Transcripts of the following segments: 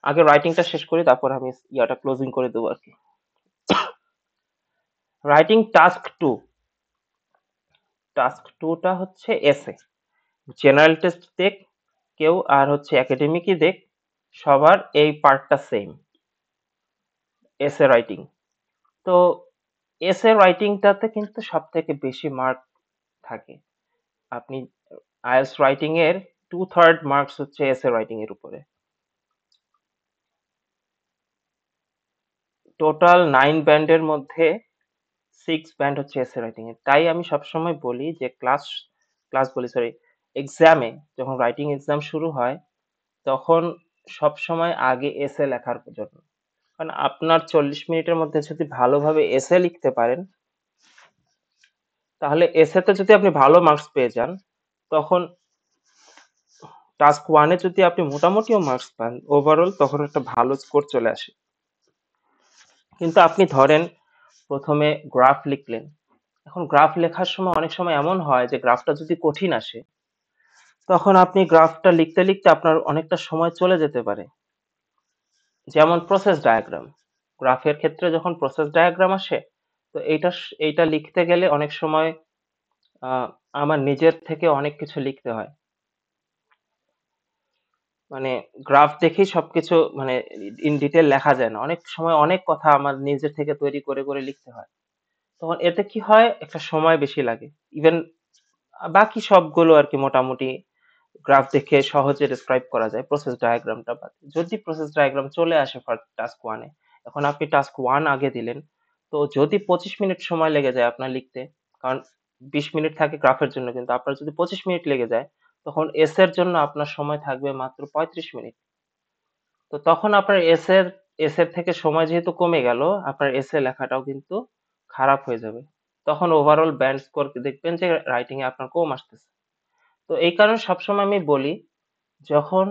আগে রাইটিংটা শেষ করি, তারপর আমি ইয়াটা ক্লোজিং করে দেবো আর কি। রাইটিং টাস্ক টুটা হচ্ছে এসে। জেনারেল টেস্ট দেখ কেউ আর হচ্ছে একাডেমিকই দেখ, সবার এই পার্টটা সেম, এসে রাইটিং। তো এসে রাইটিংটাতে কিন্তু সব থেকে বেশি মার্ক থাকে। আপনি আইএলটিএস রাইটিং এর 2/3 মার্কস হচ্ছে এসে রাইটিং এর উপরে। টোটাল 9 ব্যান্ডের মধ্যে 6 ব্যান্ড হচ্ছে এসে রাইটিং এর। তাই আমি সবসময় বলি যে ক্লাস বলি, সরি, এক্সামে যখন রাইটিং এক্সাম শুরু হয় তখন সবসময় আগে এসে লেখার জন্য। কারণ আপনার 40 মিনিটের মধ্যে যদি ভালোভাবে এসে লিখতে পারেন, তাহলে এসেতে যদি আপনি ভালো মার্কস পেয়ে যান, তখন টাস্ক ওয়ানে যদি আপনি মোটামুটিও মার্কস পান ওভারঅল, তখন একটা ভালো স্কোর চলে আসে। কিন্তু আপনি ধরেন প্রথমে গ্রাফ লিখলেন, এখন গ্রাফ লেখার সময় অনেক সময় এমন হয় যে গ্রাফটা যদি কঠিন আসে, তখন আপনি গ্রাফটা লিখতে লিখতে আপনার অনেকটা সময় চলে যেতে পারে। যেমন প্রসেস ডায়াগ্রাম, গ্রাফের ক্ষেত্রে যখন প্রসেস ডায়াগ্রাম আসে, তো এইটা লিখতে গেলে অনেক সময় আহ, আমার নিজের থেকে অনেক কিছু লিখতে হয়। মানে গ্রাফ দেখেই সবকিছু মানে ইন ডিটেল লেখা যায় না, অনেক সময় অনেক কথা আমার নিজের থেকে তৈরি করে করে লিখতে হয়। তখন এতে কি হয়, একটা সময় বেশি লাগে। ইভেন বাকি সবগুলো আর কি মোটামুটি গ্রাফ দেখে সহজে ডেসক্রাইব করা যায়, প্রসেস ডায়াগ্রামটা বাদ। যদি প্রসেস ডায়াগ্রাম চলে আসে ফার্স্ট টাস্ক ওয়ানে, এখন আপনি টাস্ক ওয়ান আগে দিলেন, তো যদি 25 মিনিট সময় লেগে যায় আপনার লিখতে, কারণ 20 মিনিট থাকে গ্রাফের জন্য, কিন্তু আপনার যদি 25 মিনিট লেগে যায়, তখন এস এর জন্য আপনার সময় থাকবে মাত্র 35 মিনিট। তো তখন আপনার এস এর থেকে সময় যেহেতু কমে গেল, আপনার এসে লেখাটাও কিন্তু খারাপ হয়ে যাবে। তখন ওভারঅল ব্যান্ড স্কোর দেখবেন যে রাইটিং এ আপনার কম আসতেছে। তো এই কারণে সবসময় আমি বলি, যখন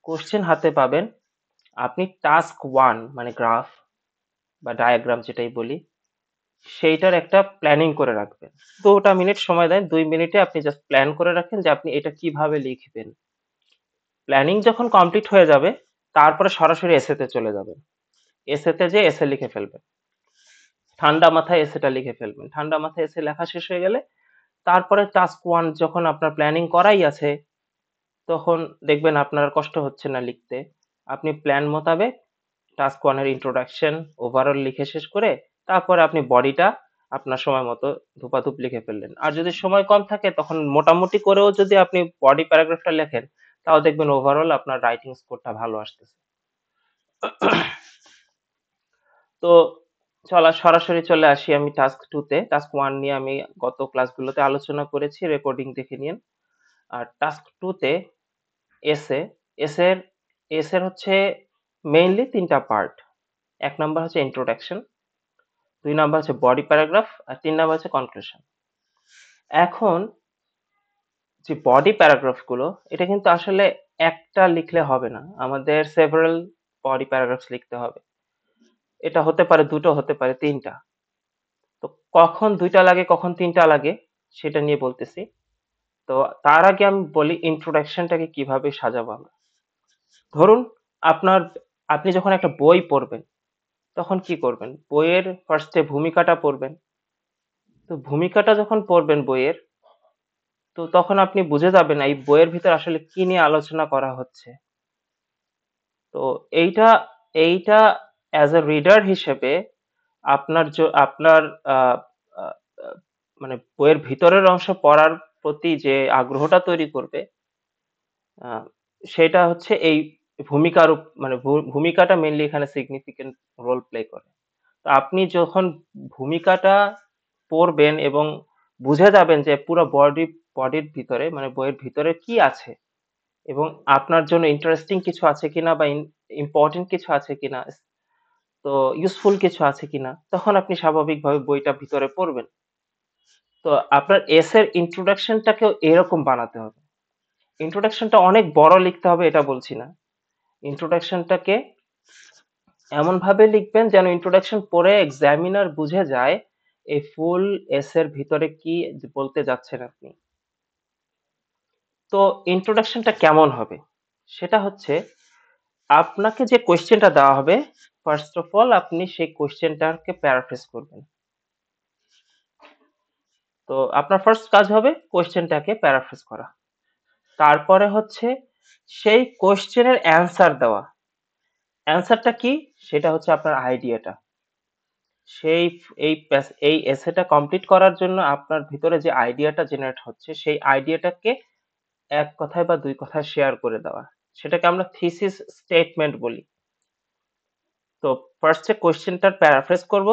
কোশ্চেন হাতে পাবেন, আপনি টাস্ক ওয়ান মানে গ্রাফ বা ডায়াগ্রাম যেটাই বলি, সেইটার একটা প্ল্যানিং করে রাখবেন। 2টা মিনিট সময় দেন, 2 মিনিটে আপনি জাস্ট প্ল্যান করে রাখেন যে আপনি এটা কিভাবে লিখবেন। প্ল্যানিং যখন কমপ্লিট হয়ে যাবে, তারপরে সরাসরি এসেতে চলে যাবেন। এসেতে যে এসে লিখে ফেলবেন, ঠান্ডা মাথায় এসেটা লিখে ফেলবেন। ঠান্ডা মাথায় এসে লেখা শেষ হয়ে গেলে, তারপরে টাস্ক ওয়ান যখন আপনার প্ল্যানিং করাই আছে, তখন দেখবেন আপনার আর কষ্ট হচ্ছে না লিখতে। আপনি প্ল্যান মোতাবেক টাস্ক ওয়ানের ইন্ট্রোডাকশন ওভারঅল লিখে শেষ করে, তারপরে আপনি বডিটা আপনার সময় মতো ধুপাধুপ লিখে ফেললেন। আর যদি সময় কম থাকে, তখন মোটামুটি করেও যদি আপনি বডি প্যারাগ্রাফটা লেখেন, তাও দেখবেন ওভারঅল আপনার রাইটিং স্কোরটা ভালো আসতেছে। তো সরাসরি চলে আসি আমি টাস্ক টুতে। টাস্ক ওয়ান নিয়ে আমি গত ক্লাসগুলোতে আলোচনা করেছি, রেকর্ডিং দেখে নিন। আর টাস্ক টুতে এসে এসের এসের হচ্ছে মেইনলি 3টা পার্ট। 1 নাম্বার হচ্ছে ইন্ট্রোডাকশন, 2 নাম্বার হচ্ছে বডি প্যারাগ্রাফ, আর 3 নাম্বার হচ্ছে কনক্লুশন। এখন যে বডি প্যারাগ্রাফ গুলো, এটা কিন্তু আসলে একটা লিখলে হবে না, আমাদের সেভারাল বডি প্যারাগ্রাফস লিখতে হবে। এটা হতে পারে দুটো, হতে পারে তিনটা। তো কখন দুইটা লাগে কখন তিনটা লাগে সেটা নিয়ে বলতেছি। তো তার আগে আমি বলি ইন্ট্রোডাকশনটাকে কিভাবে সাজাবো আমরা। ধরুন আপনার আপনি যখন একটা বই পড়বেন, তখন কি করবেন, বইয়ের ফার্স্টে ভূমিকাটা পড়বেন। তো ভূমিকাটা যখন পড়বেন বইয়ের, তো তখন আপনি বুঝে যাবেন এই বইয়ের ভিতর আসলে কি নিয়ে আলোচনা করা হচ্ছে। তো এইটা এইটা অ্যাজ এ রিডার হিসেবে আপনার আহ, আহ, আহ, মানে বইয়ের ভিতরের অংশ পড়ার প্রতি যে আগ্রহটা তৈরি করবে, আহ, সেটা হচ্ছে এই মানে ভূমিকাটা মেইনলি এখানে সিগনিফিকেন্ট রোল প্লে করে। তো আপনি যখন ভূমিকাটা পড়বেন এবং বুঝে যাবেন যে পুরো বডির ভিতরে মানে বইয়ের ভিতরে কি আছে, এবং আপনার জন্য ইন্টারেস্টিং কিছু আছে কিনা বা ইম্পর্টেন্ট কিছু আছে কিনা, তো ইউজফুল কিছু আছে কিনা, তখন আপনি স্বাভাবিকভাবে বইটা ভিতরে পড়বেন। তো আপনার এসের ইন্ট্রোডাকশনটাকেও এরকম বানাতে হবে। ইন্ট্রোডাকশনটা অনেক বড় লিখতে হবে এটা বলছি না, ইন্ট্রোডাকশনটাকে এমন ভাবে লিখবেন যেন ইন্ট্রোডাকশন পড়ে এক্সামিনার বুঝে যায় এই ফুল এসের ভিতরে কি বলতে যাচ্ছেন আপনি। তো ইন্ট্রোডাকশনটা কেমন হবে, সেটা হচ্ছে আপনাকে যে কোয়েশ্চেনটা দেওয়া হবে, ফার্স্ট অফ অল আপনি সেই কোয়েশ্চেনটাকে প্যারাফ্রেজ করবেন। তো আপনার ফার্স্ট কাজ হবে কোয়েশ্চেনটাকে প্যারাফ্রেজ করা। তারপরে হচ্ছে সেই কোয়েশ্চেনের অ্যান্সার দেওয়া। অ্যান্সারটা কি? সেটা হচ্ছে আপনার আইডিয়াটা। সেই এই এসেটা কমপ্লিট করার জন্য আপনার ভিতরে যে আইডিয়াটা জেনারেট হচ্ছে, সেই আইডিয়াটাকে এক কথায় বা দুই কথায় শেয়ার করে দেওয়া। সেটাকে আমরা থিসিস স্টেটমেন্ট বলি। তো ফার্স্টে কোয়েশ্চেনটার প্যারাফ্রেজ করব,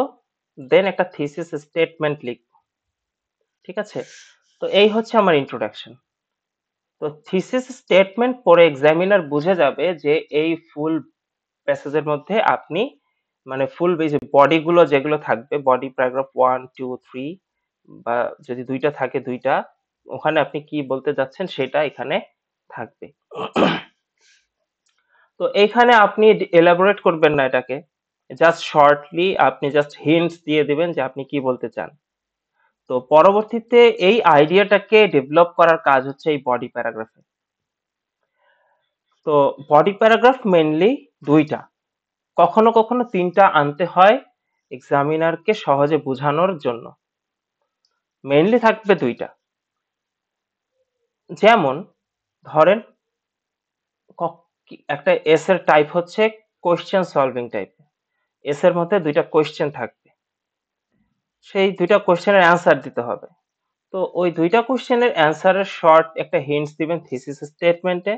দেন একটা থিসিস স্টেটমেন্ট লিখব। ঠিক আছে? তো এই হচ্ছে আমার ইন্ট্রোডাকশন। তো থিসিস স্টেটমেন্ট পড়ে এক্সামিনার বুঝে যাবে যে এই ফুল প্যাসেজের মধ্যে আপনি মানে ফুল যে বডি গুলো যেগুলো থাকবে, বডি প্যারাগ্রাফ 1 2 3 বা যদি দুইটা থাকে দুইটা, ওখানে আপনি কি বলতে যাচ্ছেন সেটা এখানে থাকবে। তো এইখানে আপনি এলাবোরেট করবেন না এটাকে, জাস্ট শর্টলি আপনি জাস্ট হিন্টস দিয়ে দিবেন যে আপনি কি বলতে চান। তো পরবর্তীতে এই আইডিয়াটাকে ডেভেলপ করার কাজ হচ্ছে এই বডি প্যারাগ্রাফে। তো বডি প্যারাগ্রাফ মেইনলি দুইটা, কখনো কখনো তিনটা আনতে হয় এক্সামিনারকে সহজে বোঝানোর জন্য। মেইনলি থাকবে দুইটা। যেমন ধরেন একটা এস এর টাইপ হচ্ছে কোয়েশ্চেন সলভিং টাইপ। এস এর মধ্যে দুইটা কোয়েশ্চেন থাকবে, সেই দুইটা কোয়েশ্চেনের অ্যান্সার দিতে হবে। তো ওই দুইটা কোয়েশ্চেনের অ্যান্সারের শর্ট একটা হিন্টস দিবেন থিসিস স্টেটমেন্টে।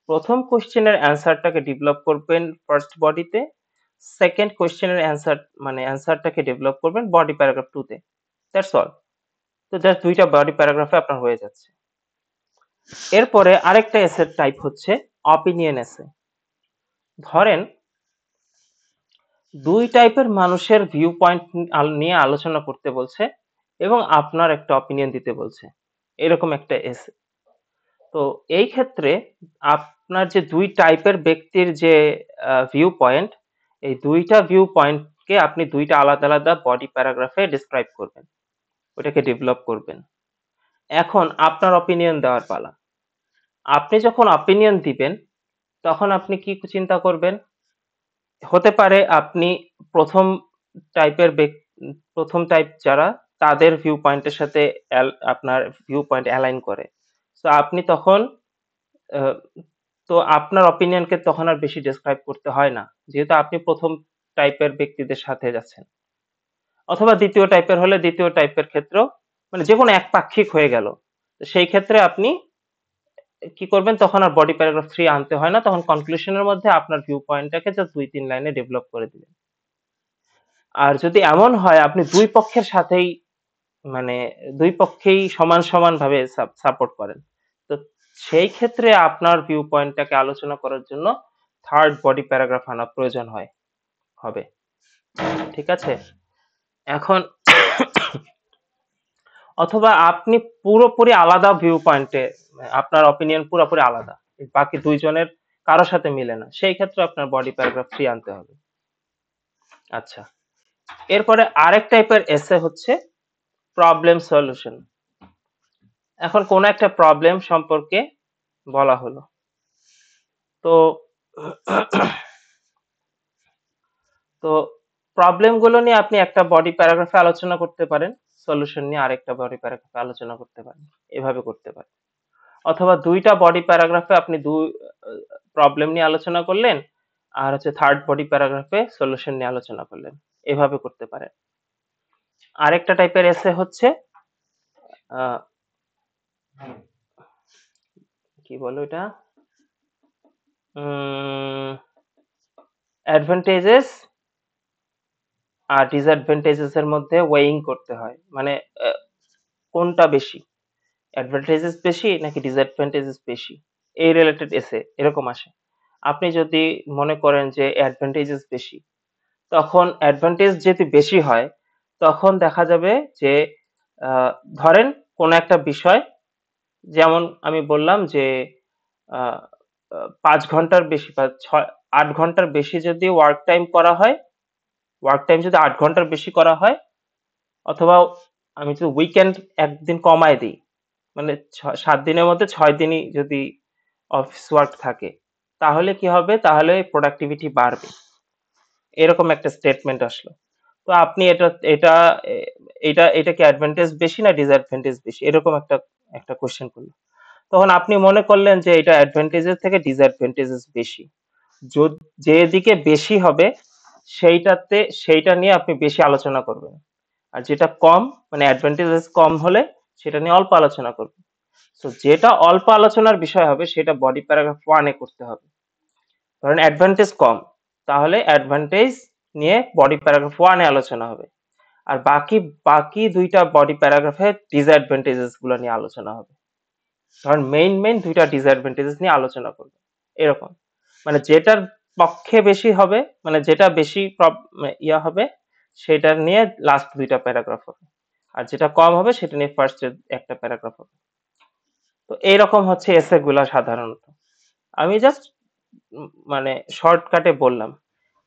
প্রথম কোয়েশ্চেনের অ্যান্সারটাকে ডেভেলপ করবেন ফার্স্ট বডিতে, সেকেন্ড কোয়েশ্চেনের অ্যান্সার মানে অ্যান্সারটাকে ডেভেলপ করবেন বডি প্যারাগ্রাফ 2 তে। That's all. তো জাস্ট দুইটা বডি প্যারাগ্রাফে আপনার হয়ে যাচ্ছে। এরপরে আরেকটা এসের টাইপ হচ্ছে অপিনিয়ন এসে। ধরেন দুই টাইপের মানুষের ভিউ পয়েন্ট নিয়ে আলোচনা করতে বলছে এবং আপনার একটা অপিনিয়ন দিতে বলছে, এরকম একটা এসে। তো এই ক্ষেত্রে আপনার যে দুই টাইপের ব্যক্তির যে ভিউ পয়েন্ট, এই দুইটা ভিউ পয়েন্টকে আপনি দুইটা আলাদা আলাদা বডি প্যারাগ্রাফে ডিসক্রাইব করবেন, ওটাকে ডেভেলপ করবেন। এখন আপনার অপিনিয়ন দেওয়ার পালা। আপনি যখন অপিনিয়ন দিবেন তখন আপনি কি চিন্তা করবেন? হতে পারে আপনি প্রথম টাইপের প্রথম টাইপ যারা, তাদের ভিউ পয়েন্টের সাথে আপনার ভিউ পয়েন্ট অ্যালাইন করে। তো আপনি তখন আহ, তো আপনার অপিনিয়নকে তখন আর বেশি ডেসক্রাইব করতে হয় না, যেহেতু আপনি প্রথম টাইপের ব্যক্তিদের সাথে যাচ্ছেন। অথবা দ্বিতীয় টাইপের হলে দ্বিতীয় টাইপের ক্ষেত্রেও মানে যে কোনো একপাক্ষিক হয়ে গেল। তো সেই ক্ষেত্রে আপনি কি করবেন, তখন আর বডি প্যারাগ্রাফ 3 আনতে হয় না, তখন কনক্লুশনের মধ্যে আপনার ভিউ পয়েন্টটাকে জাস্ট 2-3 লাইনে ডেভেলপ করে দিবেন। আর যদি এমন হয় আপনি দুই পক্ষের সাথেই মানে দুই পক্ষেই সমান সমান ভাবে সাপোর্ট করেন, তো সেই ক্ষেত্রে আপনার ভিউ পয়েন্টটাকে আলোচনা করার জন্য থার্ড বডি প্যারাগ্রাফ আনা প্রয়োজন হবে। ঠিক আছে? এখন অথবা আপনি পুরোপুরি আলাদা ভিউ পয়েন্টে, আপনার অপিনিয়ন পুরোপুরি আলাদা, বাকি দুইজনের কারোর সাথে মিলে না, সেই ক্ষেত্রে আপনার বডি প্যারাগ্রাফ 3 আনতে হবে। আচ্ছা, এরপরে আরেক টাইপের এসে হচ্ছে প্রবলেম সলিউশন। এখন কোন একটা প্রবলেম সম্পর্কে বলা হলো, তো তো প্রবলেম গুলো নিয়ে আপনি একটা বডি প্যারাগ্রাফে আলোচনা করতে পারেন, সলিউশন নিয়ে আরেকটা বডি প্যারাগ্রাফে আলোচনা করতে পারেন, এভাবে করতে পারেন। অথবা দুইটা বডি প্যারাগ্রাফে আপনি দুই প্রবলেম নিয়ে আলোচনা করলেন, আর হচ্ছে থার্ড বডি প্যারাগ্রাফে সলিউশন নিয়ে আলোচনা করলেন, এভাবে করতে পারেন। আরেকটা টাইপের এসে হচ্ছে আহ, কি বলো এটা, অ্যাডভান্টেজেস আর ডিসঅ্যাডভান্টেজেস এর মধ্যে ওয়েইং করতে হয়, মানে কোনটা বেশি, অ্যাডভান্টেজেস বেশি নাকি ডিসঅ্যাডভান্টেজেস বেশি, এই রিলেটেড এসে এরকম আসে। আপনি যদি মনে করেন যে অ্যাডভান্টেজেস বেশি, তখন অ্যাডভান্টেজ যদি বেশি হয় তখন দেখা যাবে যে আহ, ধরেন কোন একটা বিষয়, যেমন আমি বললাম যে 5 ঘন্টার বেশি বা 8 ঘন্টার বেশি যদি ওয়ার্ক টাইম করা হয়, ওয়ার্ক টাইম যদি 8 ঘন্টার বেশি করা হয়, অথবা আমি যদি উইকেন্ড একদিন কমায় দিই, মানে 7 দিনের মধ্যে 6 দিনই যদি অফিস ওয়ার্ক থাকে, তাহলে কি হবে, তাহলে প্রোডাক্টিভিটি বাড়বে, এরকম একটা স্টেটমেন্ট আসলো। তো আপনি এটা এটা এ- এটা এটা কি অ্যাডভান্টেজ বেশি না ডিসঅ্যাডভান্টেজ বেশি, এরকম একটা একটা কোশ্চেন করলো। তখন আপনি মনে করলেন যে এটা অ্যাডভান্টেজের থেকে ডিসঅ্যাডভান্টেজেস বেশি। যে দিকে বেশি হবে সেইটা নিয়ে আপনি বেশি আলোচনা করবেন, আর যেটা কম মানে অ্যাডভান্টেজেস কম হলে সেটা নিয়ে অল্প আলোচনা করবেন। তো যেটা অল্প আলোচনার বিষয় হবে সেটা বডি প্যারাগ্রাফ 1 এ করতে হবে। ধরেন অ্যাডভান্টেজ কম, তাহলে অ্যাডভান্টেজ নিয়ে বডি প্যারাগ্রাফ 1 এ আলোচনা হবে। আর বাকি বাকি দুইটা বডি প্যারাগ্রাফে ডিসঅ্যাডভান্টেজেস গুলো নিয়ে আলোচনা হবে। ধরেন মেইন দুইটা ডিসঅ্যাডভান্টেজেস নিয়ে আলোচনা করবে, এরকম। মানে যেটার পক্ষে বেশি হবে, মানে যেটা বেশি ইয়া হবে, সেটা নিয়ে লাস্ট দুইটা প্যারাগ্রাফ হবে। আর যেটা কম হবে সেটা নিয়ে ফার্স্ট একটা প্যারাগ্রাফ হবে। তো এইরকম হচ্ছে এসে গুলা সাধারণত। আমি জাস্ট মানে শর্টকাটে বললাম।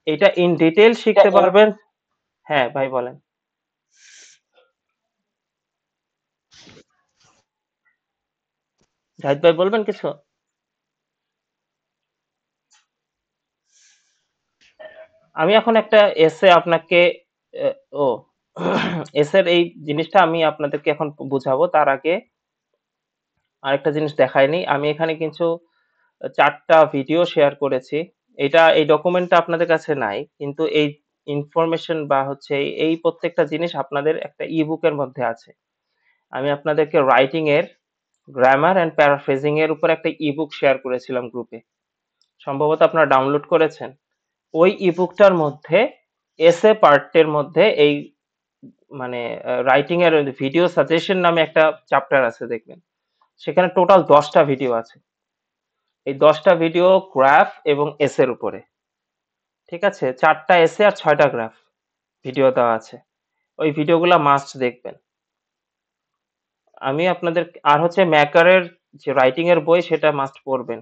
এটা ইন ডিটেইল শিখতে পারবেন। হ্যাঁ ভাই বলেন। জাহিদ ভাই বলবেন কিছু? আমি এখন একটা এসে আপনাকে আহ, ও এসের এই জিনিসটা আমি আপনাদেরকে এখন বুঝাবো, তার আগে আরেকটা জিনিস দেখায়নি। আমি এখানে কিছু 4টা ভিডিও শেয়ার করেছি। এই ডকুমেন্টটা আপনাদের কাছে নাই, কিন্তু এই ইনফরমেশন বা হচ্ছে এই প্রত্যেকটা জিনিস আপনাদের একটা ইবুকের মধ্যে আছে। আমি আপনাদেরকে রাইটিং এর গ্রামার এন্ড প্যারাফ্রেজিং এর উপর একটা ইবুক শেয়ার করেছিলাম গ্রুপে, সম্ভবত আপনারা ডাউনলোড করেছেন। ওই ইবুকটার মধ্যে এসে পার্টের মধ্যে এই মানে রাইটিং এর ভিডিও সাজেশন নামে একটা চ্যাপ্টার আছে, দেখবেন সেখানে টোটাল 10টা ভিডিও আছে। এই 10টা ভিডিও গ্রাফ এবং এসের উপরে, ঠিক আছে? 4টা এসে আর 6টা গ্রাফ ভিডিও দেওয়া আছে। ওই ভিডিওগুলো মাস্ট দেখবেন। আমি আপনাদের আর হচ্ছে ম্যাকারের যে রাইটিং এর বই সেটা মাস্ট পড়বেন।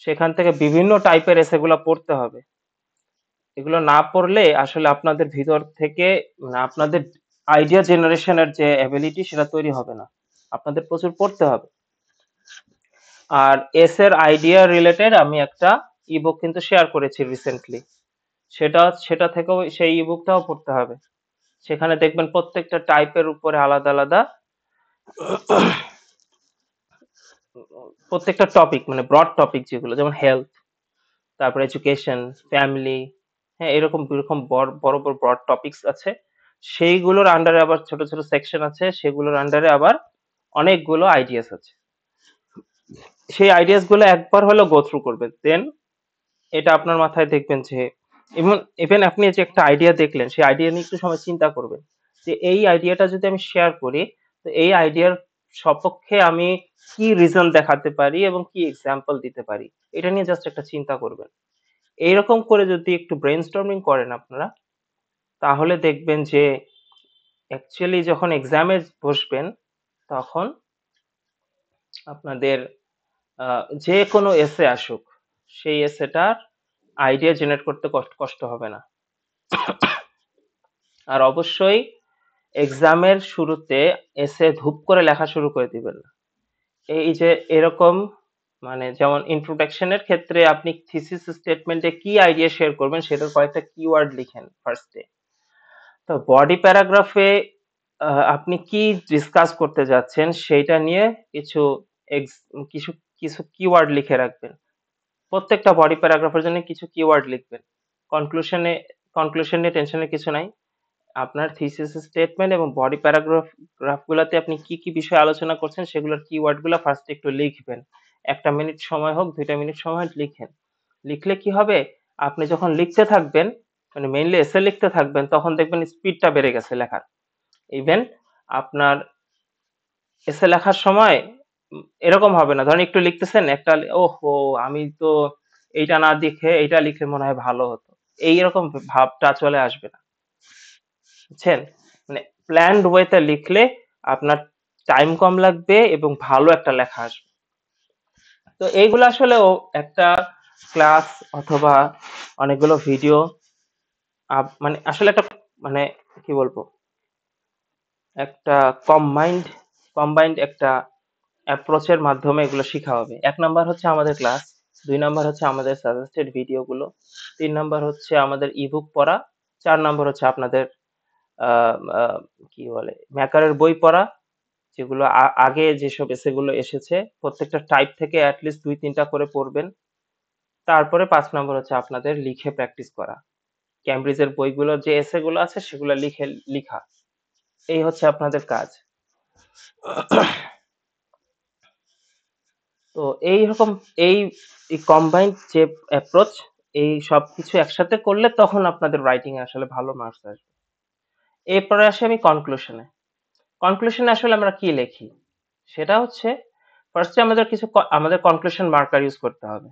সেখান থেকে বিভিন্ন টাইপের এসেগুলো পড়তে হবে। এগুলো না পড়লে আসলে আপনাদের ভিতর থেকে মানে আপনাদের আইডিয়া জেনারেশনের যে অ্যাবিলিটি সেটা তৈরি হবে না। আপনাদের প্রচুর পড়তে হবে। আর এর আইডিয়া রিলেটেড আমি একটা ইবুক কিন্তু শেয়ার করেছি রিসেন্টলি। সেটা থেকেও সেই ইবুকটাও পড়তে হবে। সেখানে দেখবেন প্রত্যেকটা টাইপের উপরে আলাদা আলাদা প্রত্যেকটা টপিক, মানে ব্রড টপিক যেগুলো, যেমন হেলথ, তারপর এডুকেশন, ফ্যামিলি, হ্যাঁ এরকম এরকম বড় বড় বড় ব্রড টপিকস আছে। সেইগুলোর আন্ডারে আবার ছোট ছোট সেকশন আছে, সেগুলোর আন্ডারে আবার অনেকগুলো আইডিয়াস আছে। সেই আইডিয়াস গুলো একবার হলেও গো থ্রু করবেন, দেন এটা আপনার মাথায় দেখবেন যে ইভেন ইভেন আপনি যে একটা আইডিয়া দেখলেন, সেই আইডিয়া নিয়ে একটু সময় চিন্তা করবেন যে এই আইডিয়াটা যদি আমি শেয়ার করি, তো এই আইডিয়ার সপক্ষে আমি কি রিজন দেখাতে পারি এবং কি এক্সাম্পল দিতে পারি, এটা নিয়ে জাস্ট একটা চিন্তা করবেন। এইরকম করে যদি একটু ব্রেনস্টর্মিং করেন আপনারা, তাহলে দেখবেন যে অ্যাকচুয়ালি যখন এক্সামে বসবেন তখন আপনাদের যে কোনো এসে আসুক, সেই এসেটার আইডিয়া জেনারেট করতে কষ্ট হবে না। আর অবশ্যই এক্সামের শুরুতে এসে ধুপ করে লেখা শুরু করে দিবেন না। এই যে এরকম মানে যেমন ইন্ট্রোডাকশনের ক্ষেত্রে আপনি থিসিস স্টেটমেন্টে কি আইডিয়া শেয়ার করবেন সেটার কয়েকটা কিওয়ার্ড লিখেন ফার্স্টে। তো বডি প্যারাগ্রাফে আপনি কি ডিসকাস করতে যাচ্ছেন সেইটা নিয়ে কিছু কিছু কিছু কিওয়ার্ড লিখে রাখবেন। প্রত্যেকটা বডি প্যারাগ্রাফের জন্য কিছু কিওয়ার্ড লিখবেন। কনক্লুশনে কনক্লুশন নিয়ে টেনশনের কিছু নাই। আপনার থিসিস স্টেটমেন্ট এবং বডি প্যারাগ্রাফ গুলাতে আপনি কি কি বিষয়ে আলোচনা করছেন সেগুলোর কিওয়ার্ড গুলা ফার্স্ট একটু লিখবেন। 1টা মিনিট সময় হোক, 2টা মিনিট সময় হোক, লিখেন। লিখলে কি হবে, আপনি যখন লিখতে থাকবেন, মানে মেইনলি এসে লিখতে থাকবেন, তখন দেখবেন স্পিডটা বেড়ে গেছে লেখার। ইভেন আপনার এসে লেখার সময় এরকম হবে না, ধরেন একটু লিখতেছেন একটা, ওহো আমি তো এইটা না দেখে এইটা লিখলে মনে হয় ভালো হতো, এইরকম ভাবটা চলে আসবে না, বুঝছেন? মানে প্ল্যান্ড ওয়েতে লিখলে আপনার টাইম কম লাগবে এবং ভালো একটা লেখা আসবে। তো এইগুলো আসলে একটা ক্লাস অথবা অনেকগুলো ভিডিও মানে আসলে একটা মানে কি বলবো, একটা কম্বাইন্ড কম্বাইন্ড একটা অ্যাপ্রোচের মাধ্যমে এগুলো শেখা হবে। 1 নাম্বার হচ্ছে আমাদের ক্লাস, 2 নাম্বার হচ্ছে আমাদের সাজেস্টেড ভিডিওগুলো, 3 নাম্বার হচ্ছে আমাদের ইবুক পড়া, 4 নাম্বার হচ্ছে আপনাদের আ আ কি বলে ম্যাকারের বই পড়া, যেগুলো আগে যেসব এসেগুলো এসেছে প্রত্যেকটা টাইপ থেকে এট লিস্ট 2-3টা করে পড়বেন। তারপরে ৫ নাম্বার হচ্ছে আপনাদের লিখে প্র্যাকটিস করা। ক্যামব্রিজের বইগুলো যে এসেগুলো আছে সেগুলো লিখা। এই হচ্ছে আপনাদের কাজ। তো এইরকম এই কম্বাইন্ড যে অ্যাপ্রোচ, এই সবকিছু একসাথে করলে তখন আপনাদের রাইটিং এ আসলে ভালো মার্কস আসবে। এরপরে আসি আমি কনক্লুশনে। কনক্লুশনে আসলে আমরা কি লিখি? সেটা হচ্ছে ফার্স্টে আমাদের আমাদের কনক্লুশন মার্কার ইউজ করতে হবে।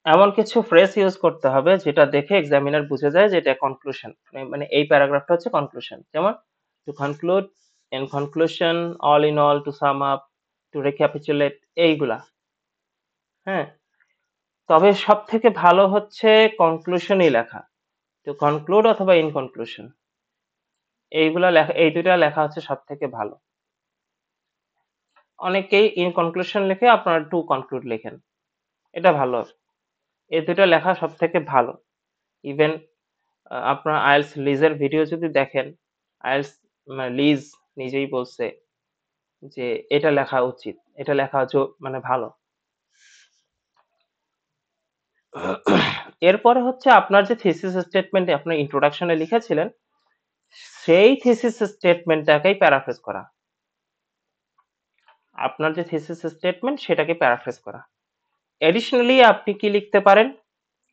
এমন কিছু ফ্রেজ ইউজ করতে হবে যেটা দেখে এক্সামিনার বুঝে যায় যে এটা কনক্লুশন। মানে এই প্যারাগ্রাফটা হচ্ছে কনক্লুশন। যেমন to conclude, in conclusion, all in all, to sum up, to recapitulate, এইগুলা। হ্যাঁ? তবে সবথেকে ভালো হচ্ছে কনক্লুশনই লেখা। টু কনক্লুড অথবা ইন কনক্লুশন। এইগুলা লেখা, এই দুইটা লেখা হচ্ছে সবথেকে ভালো। অনেকেই ইন কনক্লুশন লিখে আপনারা টু কনক্লুড লেখেন। এটা ভালো। এই দুইটা লেখা সবথেকে ভালো। ইভেন আপনার আইএলটিএস লিজের ভিডিও যদি দেখেন, আইএলটিএস লিজ নিজেই বলছে যে এটা লেখা উচিত, এটা লেখা মানে ভালো। এরপরে হচ্ছে আপনার যে থিসিস স্টেটমেন্টে আপনার ইন্ট্রোডাকশনে লিখেছিলেন, সেই থিসিস স্টেটমেন্টটাকেই প্যারাফ্রেজ করা। আপনার যে থিসিস স্টেটমেন্ট সেটাকে প্যারাফ্রেজ করা। এডিশনালি আপনি কি লিখতে পারেন?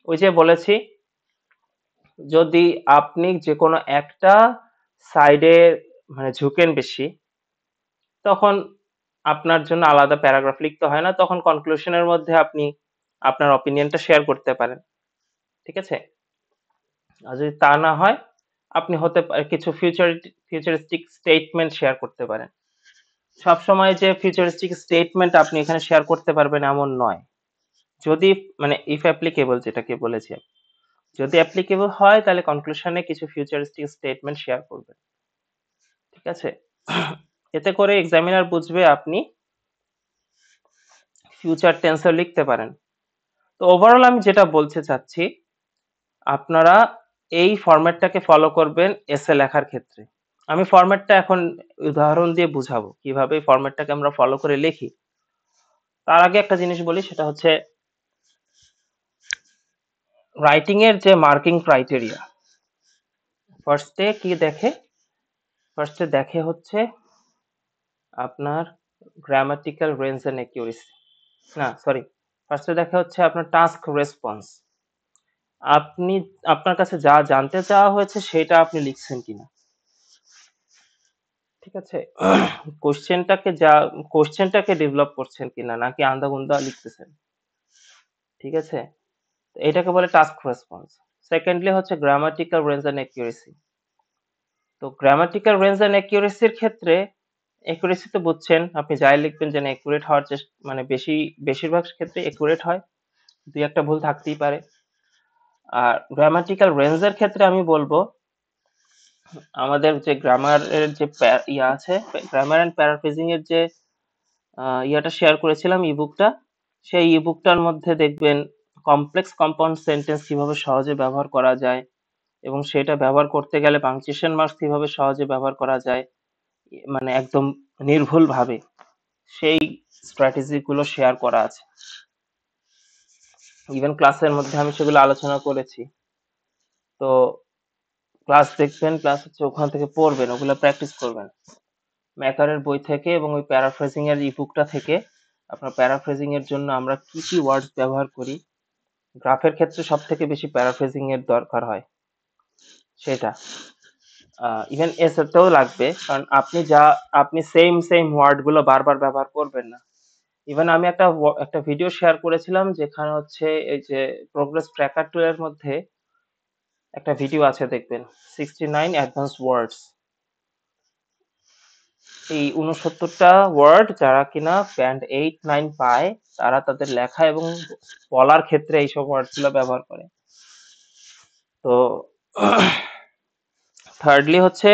ওই যে বলেছি, যদি আপনি যে কোনো একটা সাইডে মানে ঝুঁকেন বেশি, তখন আপনার জন্য আলাদা প্যারাগ্রাফ লিখতে হয় না, তখন কনক্লুশনের মধ্যে আপনি আপনার অপিনিয়নটা শেয়ার করতে পারেন। ঠিক আছে? আর যদি তা না হয়, আপনি হতে পারে কিছু ফিউচারিস্টিক স্টেটমেন্ট শেয়ার করতে পারেন। সবসময় যে ফিউচারিস্টিক স্টেটমেন্ট আপনি এখানে শেয়ার করতে পারবেন এমন নয়। যদি মানে ইফ অ্যাপ্লিকেবল যেটাকে বলেছি, যদি অ্যাপ্লিকেবল হয় তাহলে কনক্লুশনে কিছু ফিউচারিস্টিক স্টেটমেন্ট শেয়ার করবেন। ঠিক আছে? এতে করে এক্সামিনার বুঝবে আপনি ফিউচার টেন্সও লিখতে পারেন। তো ওভারঅল আমি যেটা বলতে চাচ্ছি, আপনারা এই ফরম্যাটটাকে ফলো করবেন এসে লেখার ক্ষেত্রে। আমি ফরম্যাটটা এখন উদাহরণ দিয়ে বুঝাবো কিভাবে এই ফরম্যাটটাকে আমরা ফলো করে লিখি। তার আগে একটা জিনিস বলি, সেটা হচ্ছে রাইটিং এর যে মার্কিং ক্রাইটেরিয়া। ফার্স্টে কি দেখে? ফার্স্টে দেখে হচ্ছে আপনার গ্রামাটিক্যাল রেঞ্জ এন্ড অ্যাকিউরেসি। না, সরি। ফার্স্টে দেখে হচ্ছে আপনার টাস্ক রেসপন্স। আপনি আপনার কাছে যা জানতে চাওয়া হয়েছে সেটা আপনি লিখছেন কিনা। ঠিক আছে? কোশ্চেনটাকে ডেভেলপ করছেন কিনা, নাকি আন্দাগুন্দা লিখতেছেন। ঠিক আছে? তো এটাকে বলে টাস্ক রেসপন্স। সেকেন্ডলি হচ্ছে গ্রামাটিক্যাল রেঞ্জ এন্ড অ্যাকিউরেসি। তো গ্রামাটিক্যাল রেঞ্জ এন্ড অ্যাকিউরেসির ক্ষেত্রে অ্যাকুরেসি তো বুঝছেন, আপনি যাই লিখবেন যেন অ্যাকুরেট হওয়ার চেষ্টা, মানে বেশিরভাগ ক্ষেত্রে অ্যাকুরেট হয়, দুই একটা ভুল থাকতেই পারে। আর গ্রামাটিক্যাল রেঞ্জের ক্ষেত্রে আমি বলবো আমাদের যে গ্রামারের যে ইয়া আছে, গ্রামার এন্ড প্যারাফ্রেজিং এর যে ইয়াটা শেয়ার করেছিলাম ইবুকটা, সেই ইবুকটার মধ্যে দেখবেন কমপ্লেক্স কম্পাউন্ড সেন্টেন্স কিভাবে সহজে ব্যবহার করা যায়, এবং সেটা ব্যবহার করতে গেলে পাংচুয়েশন মার্কস কিভাবে সহজে ব্যবহার করা যায়, মানে একদম নির্ভুল ভাবে সেই স্ট্র্যাটেজি গুলো শেয়ার করা আছে। ইভেন ক্লাসের মধ্যে আমি সেগুলো আলোচনা করেছি। তো ক্লাস দেখবেন, ক্লাস হচ্ছে ওখান থেকে পড়বেন, ওগুলো প্র্যাকটিস করবেন ম্যাকারের বই থেকে, এবং ওই প্যারাফ্রেজিং এর ইবুকটা থেকে। আপনার প্যারাফ্রেজিং এর জন্য আমরা কি কি ওয়ার্ডস ব্যবহার করি, গ্রাফের ক্ষেত্রে সব থেকে বেশি প্যারাফ্রেজিং এর দরকার হয় সেটা। ইভেন এসেতেও লাগবে, কারণ আপনি সেম ওয়ার্ড গুলো বারবার ব্যবহার করবেন না। ইভেন আমি একটা ভিডিও শেয়ার করেছিলাম যেখানে হচ্ছে এই যে প্রোগ্রেস ট্র্যাকার টুল এর মধ্যে একটা ভিডিও আছে, দেখবেন 69 অ্যাডভান্স ওয়ার্ডস। এই 69টা ওয়ার্ড যারা কিনা ব্যান্ড 8-9 পায়, তারা তাদের লেখা এবং বলার ক্ষেত্রে এইসব ওয়ার্ড গুলো ব্যবহার করে। তো থার্ডলি হচ্ছে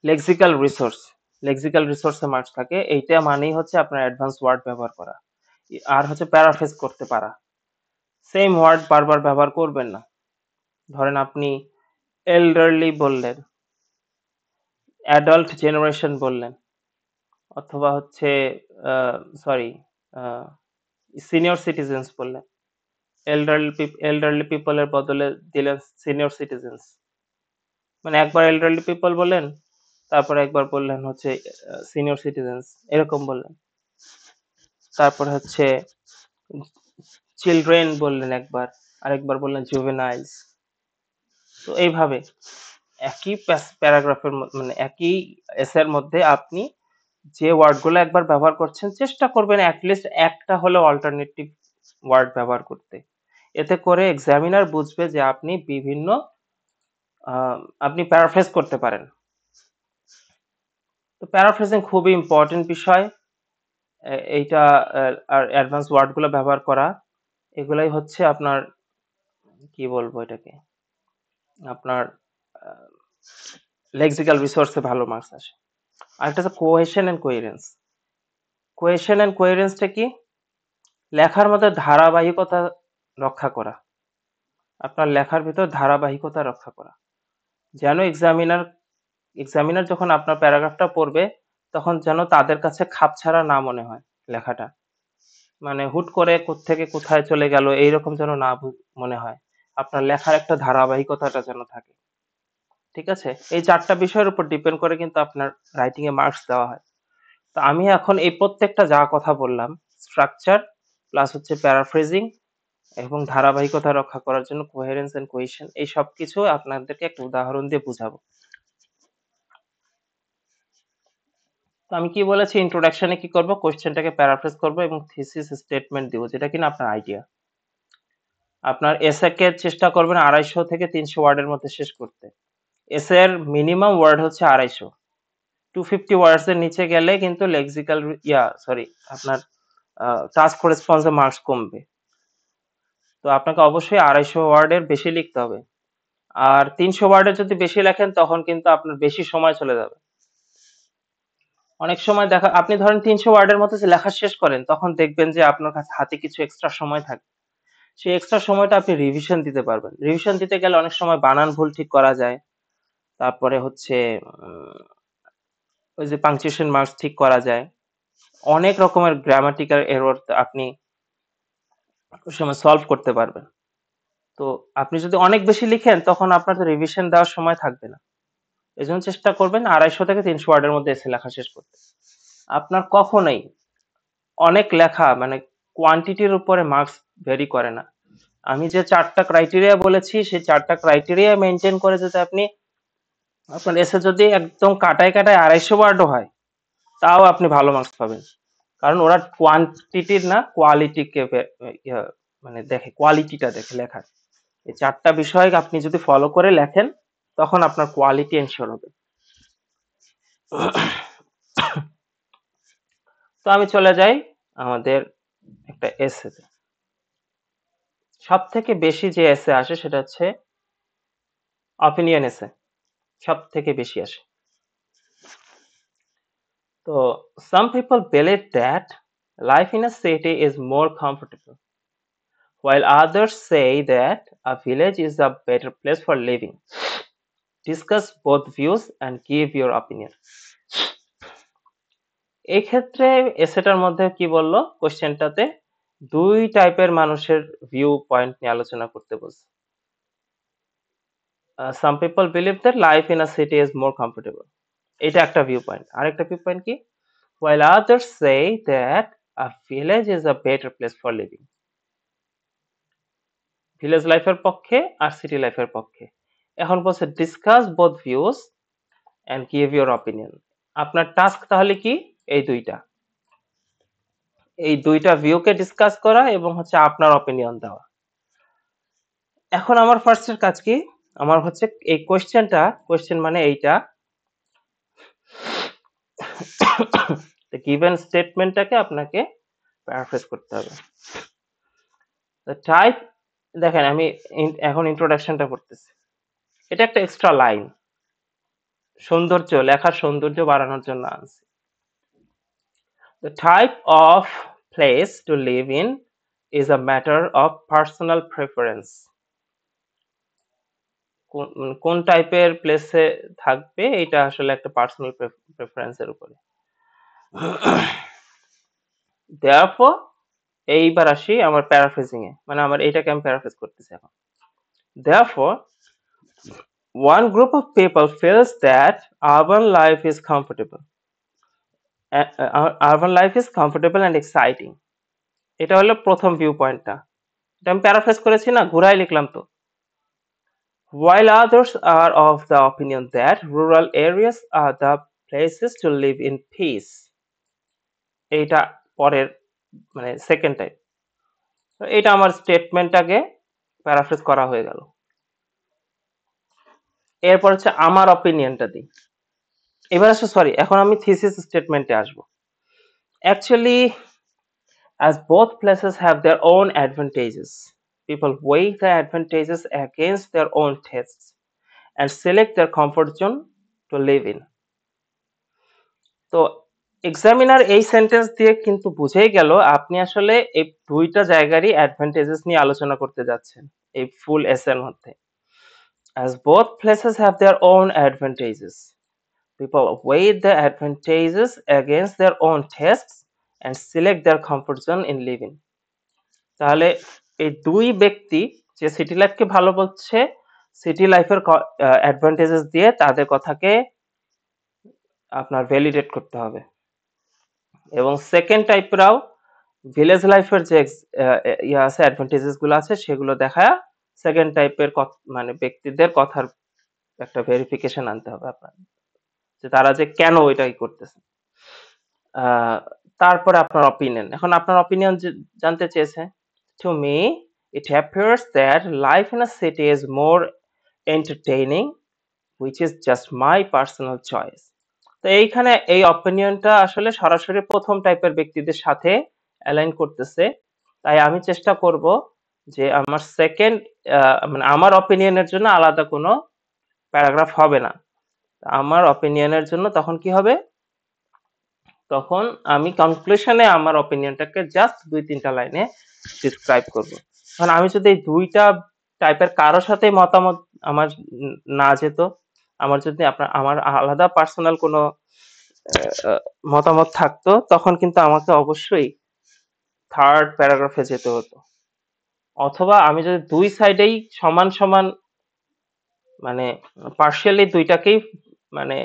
লেক্সিক্যাল রিসোর্স। লেক্সিক্যাল রিসোর্সে মার্কস থাকে, এইটা মানেই হচ্ছে আপনার অ্যাডভান্স ওয়ার্ড ব্যবহার করা। আর হচ্ছে প্যারাফ্রেজ করতে পারা। সেম ওয়ার্ড বারবার ব্যবহার করবেন না। ধরেন আপনি এল্ডারলি বললেন, অ্যাডাল্ট জেনারেশন বললেন, অথবা হচ্ছে সরি সিনিয়র সিটিজেন্স বললেন। এল্ডারলি পিপলের বদলে দিলেন সিনিয়র সিটিজেন্স। মানে একবার এল্ডারলি পিপল বললেন, তারপরে একবার বললেন হচ্ছে সিনিয়র সিটিজেন্স, এরকম বললেন। তারপরে হচ্ছে চিলড্রেন বললেন একবার, আরেকবার বললেন জুভেনাইলস। তো এইভাবে একই প্যারাগ্রাফের মানে একই এসের মধ্যে আপনি যে ওয়ার্ডগুলো একবার ব্যবহার করছেন চেষ্টা করবেন অ্যাটলিস্ট একটা হলেও অল্টারনেটিভ ওয়ার্ড ব্যবহার করতে। এতে করে এক্সামিনার বুঝবে যে আপনি বিভিন্ন আপনি প্যারাফ্রেজ করতে পারেন। তো প্যারাফ্রেজিং খুবই ইম্পর্টেন্ট বিষয়। এইটা আর অ্যাডভান্স ওয়ার্ডগুলো ব্যবহার করা, এগুলাই হচ্ছে আপনার কি বলবো এটাকে, আপনার লেক্সিক্যাল রিসোর্সে ভালো মার্কস আসে। আরেকটা হচ্ছে cohesion and coherence. Cohesion and কোহেরেন্সটা কি? লেখার মধ্যে ধারাবাহিকতা রক্ষা করা, আপনার লেখার ভিতর ধারাবাহিকতা রক্ষা করা, যেন এক্সামিনার যখন আপনার প্যারাগ্রাফটা পড়বে তখন যেন তাদের কাছে খাপছাড়া না মনে হয় লেখাটা। মানে হুট করে কোত্থেকে কোথায় চলে গেল এইরকম যেন না মনে হয়। আপনার লেখার একটা ধারাবাহিকতাটা যেন থাকে। ঠিক আছে? এই ৪ টা বিষয়ের উপর ডিপেন্ড করে কিন্তু আপনার রাইটিং এ মার্কস দেওয়া হয়। তো আমি এখন এই প্রত্যেকটা যা কথা বললাম, স্ট্রাকচার প্লাস হচ্ছে প্যারাফ্রেজিং এবং ধারাবাহিকতা রক্ষা করার জন্য কোহেরেন্স এন্ড কোহেশন, এই সবকিছু আপনাদেরকে একটা উদাহরণ দিয়ে বুঝাবো। তো আমি কি বলেছি, ইন্ট্রোডাকশনে কি করব, কোশ্চেনটাকে প্যারাফ্রেজ করব এবং থিসিস স্টেটমেন্ট দিব, যেটা কিনা আপনার আইডিয়া। আপনার এসএকে চেষ্টা করবেন 250 থেকে 300 ওয়ার্ডের মধ্যে শেষ করতে। এসএ এর মিনিমাম ওয়ার্ড হচ্ছে 250। 250 ওয়ার্ডস এর নিচে গেলে কিন্তু লেক্সিক্যাল আপনার টাস্ক রেসপন্সে মার্কস কমবে। তো আপনাকে অবশ্যই 250 ওয়ার্ডের বেশি লিখতে হবে। আর 300 ওয়ার্ডের যদি বেশি লেখেন তখন কিন্তু আপনার বেশি সময় চলে যাবে। অনেক সময় আপনি ধরেন 300 ওয়ার্ডের মতো যে লেখা শেষ করেন তখন দেখবেন যে আপনার কাছে হাতে কিছু এক্সট্রা সময় থাকে। সেই এক্সট্রা সময়টা আপনি রিভিশন দিতে পারবেন। রিভিশন দিতে গেলে অনেক সময় বানান ভুল ঠিক করা যায়। তারপরে হচ্ছে ওই যে পাংচুয়েশন মার্কস ঠিক করা যায়। অনেক রকমের গ্রামাটিক্যাল এরর আপনি ওই সময় সলভ করতে পারবেন। তো আপনি যদি অনেক বেশি লিখেন তখন আপনার তো রিভিশন দেওয়ার সময় থাকবে না। এজন্য চেষ্টা করবেন 250 থেকে 300 ওয়ার্ডের মধ্যে এসে লেখা শেষ করতে। আপনার কখনোই অনেক লেখা মানে কোয়ান্টিটির উপরে মার্কস ভেরি করে না। আমি যে 4টা ক্রাইটেরিয়া বলেছি সেই 4টা ক্রাইটেরিয়া মেনটেন করে যদি আপনার এসে যদি একদম কাটায় কাটায় 250 ওয়ার্ডও হয় তাও আপনি ভালো মার্কস পাবেন। কারণ ওরা কোয়ান্টিটির না কোয়ালিটিকে মানে দেখে, কোয়ালিটিটা দেখে লেখার। এই 4টা বিষয় আপনি যদি ফলো করে লেখেন তখন আপনার কোয়ালিটি এনশিওর হবে। তো আমি চলে যাই আমাদের একটা এসেতে। সব থেকে বেশি যে এসে আসে সেটা হচ্ছে অপিনিয়ন এসে, সব থেকে বেশি আসে। তো some people believe that life in a city is more comfortable, while others say that a village is a better place for living. Discuss both views and give your opinion. এই ক্ষেত্রে এসেটার মধ্যে কি বললো কোশ্চেনটাতে, দুই টাইপের মানুষের ভিউ পয়েন্ট নিয়ে আলোচনা করতে বলছে। Some people believe that life in a city is more comfortable, এটা একটা ভিউ পয়েন্ট। আরেকটা ভিউ পয়েন্ট কি, while others say that a village is a better place for living. Village লাইফের পক্ষে আর সিটি লাইফের পক্ষে। এখন বলছে discuss both views and give your opinion. আপনার টাস্ক তাহলে কি, এই দুইটা ভিউকে ডিসকাস করা এবং হচ্ছে আপনার অপিনিয়ন দেওয়া। এখন আমার ফার্স্টের কাজ কি, আমার হচ্ছে এই কোশ্চেন মানে এইটা গিভেন স্টেটমেন্টটাকে আপনাকে প্যারাফ্রেজ করতে হবে। টাইপ, দেখেন আমি এখন ইন্ট্রোডাকশনটা করতেছি। এটা একটা এক্সট্রা লাইন, লেখার সৌন্দর্য বাড়ানোর জন্য আনছি। The type of place to live in is a matter of personal preference. কোন টাইপের প্লেসে থাকবে এটা আসলে একটা পার্সোনাল প্রেফারেন্সের উপরে। Therefore এইবার আসি আমার প্যারাফ্রেজিং এ, মানে আমার এটাকে আমি প্যারাফ্রেজ করতেছি এখন। Therefore one group of people feels that urban life is comfortable. Urban life is comfortable and exciting. এটা হলো প্রথম ভিউ পয়েন্টটা। এটা আমি প্যারাফ্রেজ করেছি না, ঘুরাই লিখলাম তো। While others are of the opinion that rural areas are the places to live in peace. এইটা পরের মানে সেকেন্ড টাইপ। এটা আমার স্টেটমেন্টটাকে প্যারাফ্রেজ করা হয়ে গেল। এরপর হচ্ছে আমার অপিনিয়নটা দিই। এবার আসলে সরি, এখন আমি থিসিস স্টেটমেন্টে আসবো। Actually, as both places have their own advantages, people weigh the advantages against their own tastes and select their comfort zone to live in. তো এক্সামিনার এই সেন্টেন্স দিয়ে কিন্তু বুঝেই গেল আপনি আসলে এই দুইটা জায়গারই অ্যাডভান্টেজেস নিয়ে আলোচনা করতে যাচ্ছেন এই ফুল এসের মধ্যে। As both places have their own advantages, people weigh the advantages against their own tastes and select their comfort zone in living. তাহলে এই দুই ব্যক্তি যে সিটি লাইফকে ভালো বলছে, সিটি লাইফের অ্যাডভান্টেজেস দিয়ে তাদের কথাকে আপনার ভ্যালিডেট করতে হবে। এবং সেকেন্ড টাইপরাও ভিলেজ লাইফের যে ইয়া আছে অ্যাডভান্টেজেস গুলো আছে সেগুলো দেখায় সেকেন্ড টাইপের মানে ব্যক্তিদের কথার একটা ভেরিফিকেশন আনতে হবে আপনার, যে তারা যে কেন এটাই করতেছে। তারপরে আপনার অপিনিয়ন, এখন আপনার অপিনিয়ন জানতে চেয়েছে। To me, it appears that life in a city is more entertaining, which is just my personal choice. তো এইখানে এই অপিনিয়নটা আসলে সরাসরি প্রথম টাইপের ব্যক্তিদের সাথে অ্যালাইন করতেছে, তাই আমি চেষ্টা করব যে আমার সেকেন্ড মানে আমার অপিনিয়নের জন্য আলাদা কোনো প্যারাগ্রাফ হবে না। আমার অপিনিয়নের জন্য তখন কি হবে, তখন আমি কনক্লুশনে আমার অপিনিয়নটাকে জাস্ট 2-3টা লাইনে ডিসক্রাইব করব। কারণ আমি যদি এই দুইটা টাইপের কারোর সাথে মতামত আমার না যেত, আমার যদি আমার আলাদা পার্সোনাল কোনো মতামত থাকতো, তখন কিন্তু আমাকে অবশ্যই থার্ড প্যারাগ্রাফে যেতে হতো। অথবা আমি যদি দুই সাইডেই সমান সমান মানে পার্শিয়ালি দুইটাকেই মানে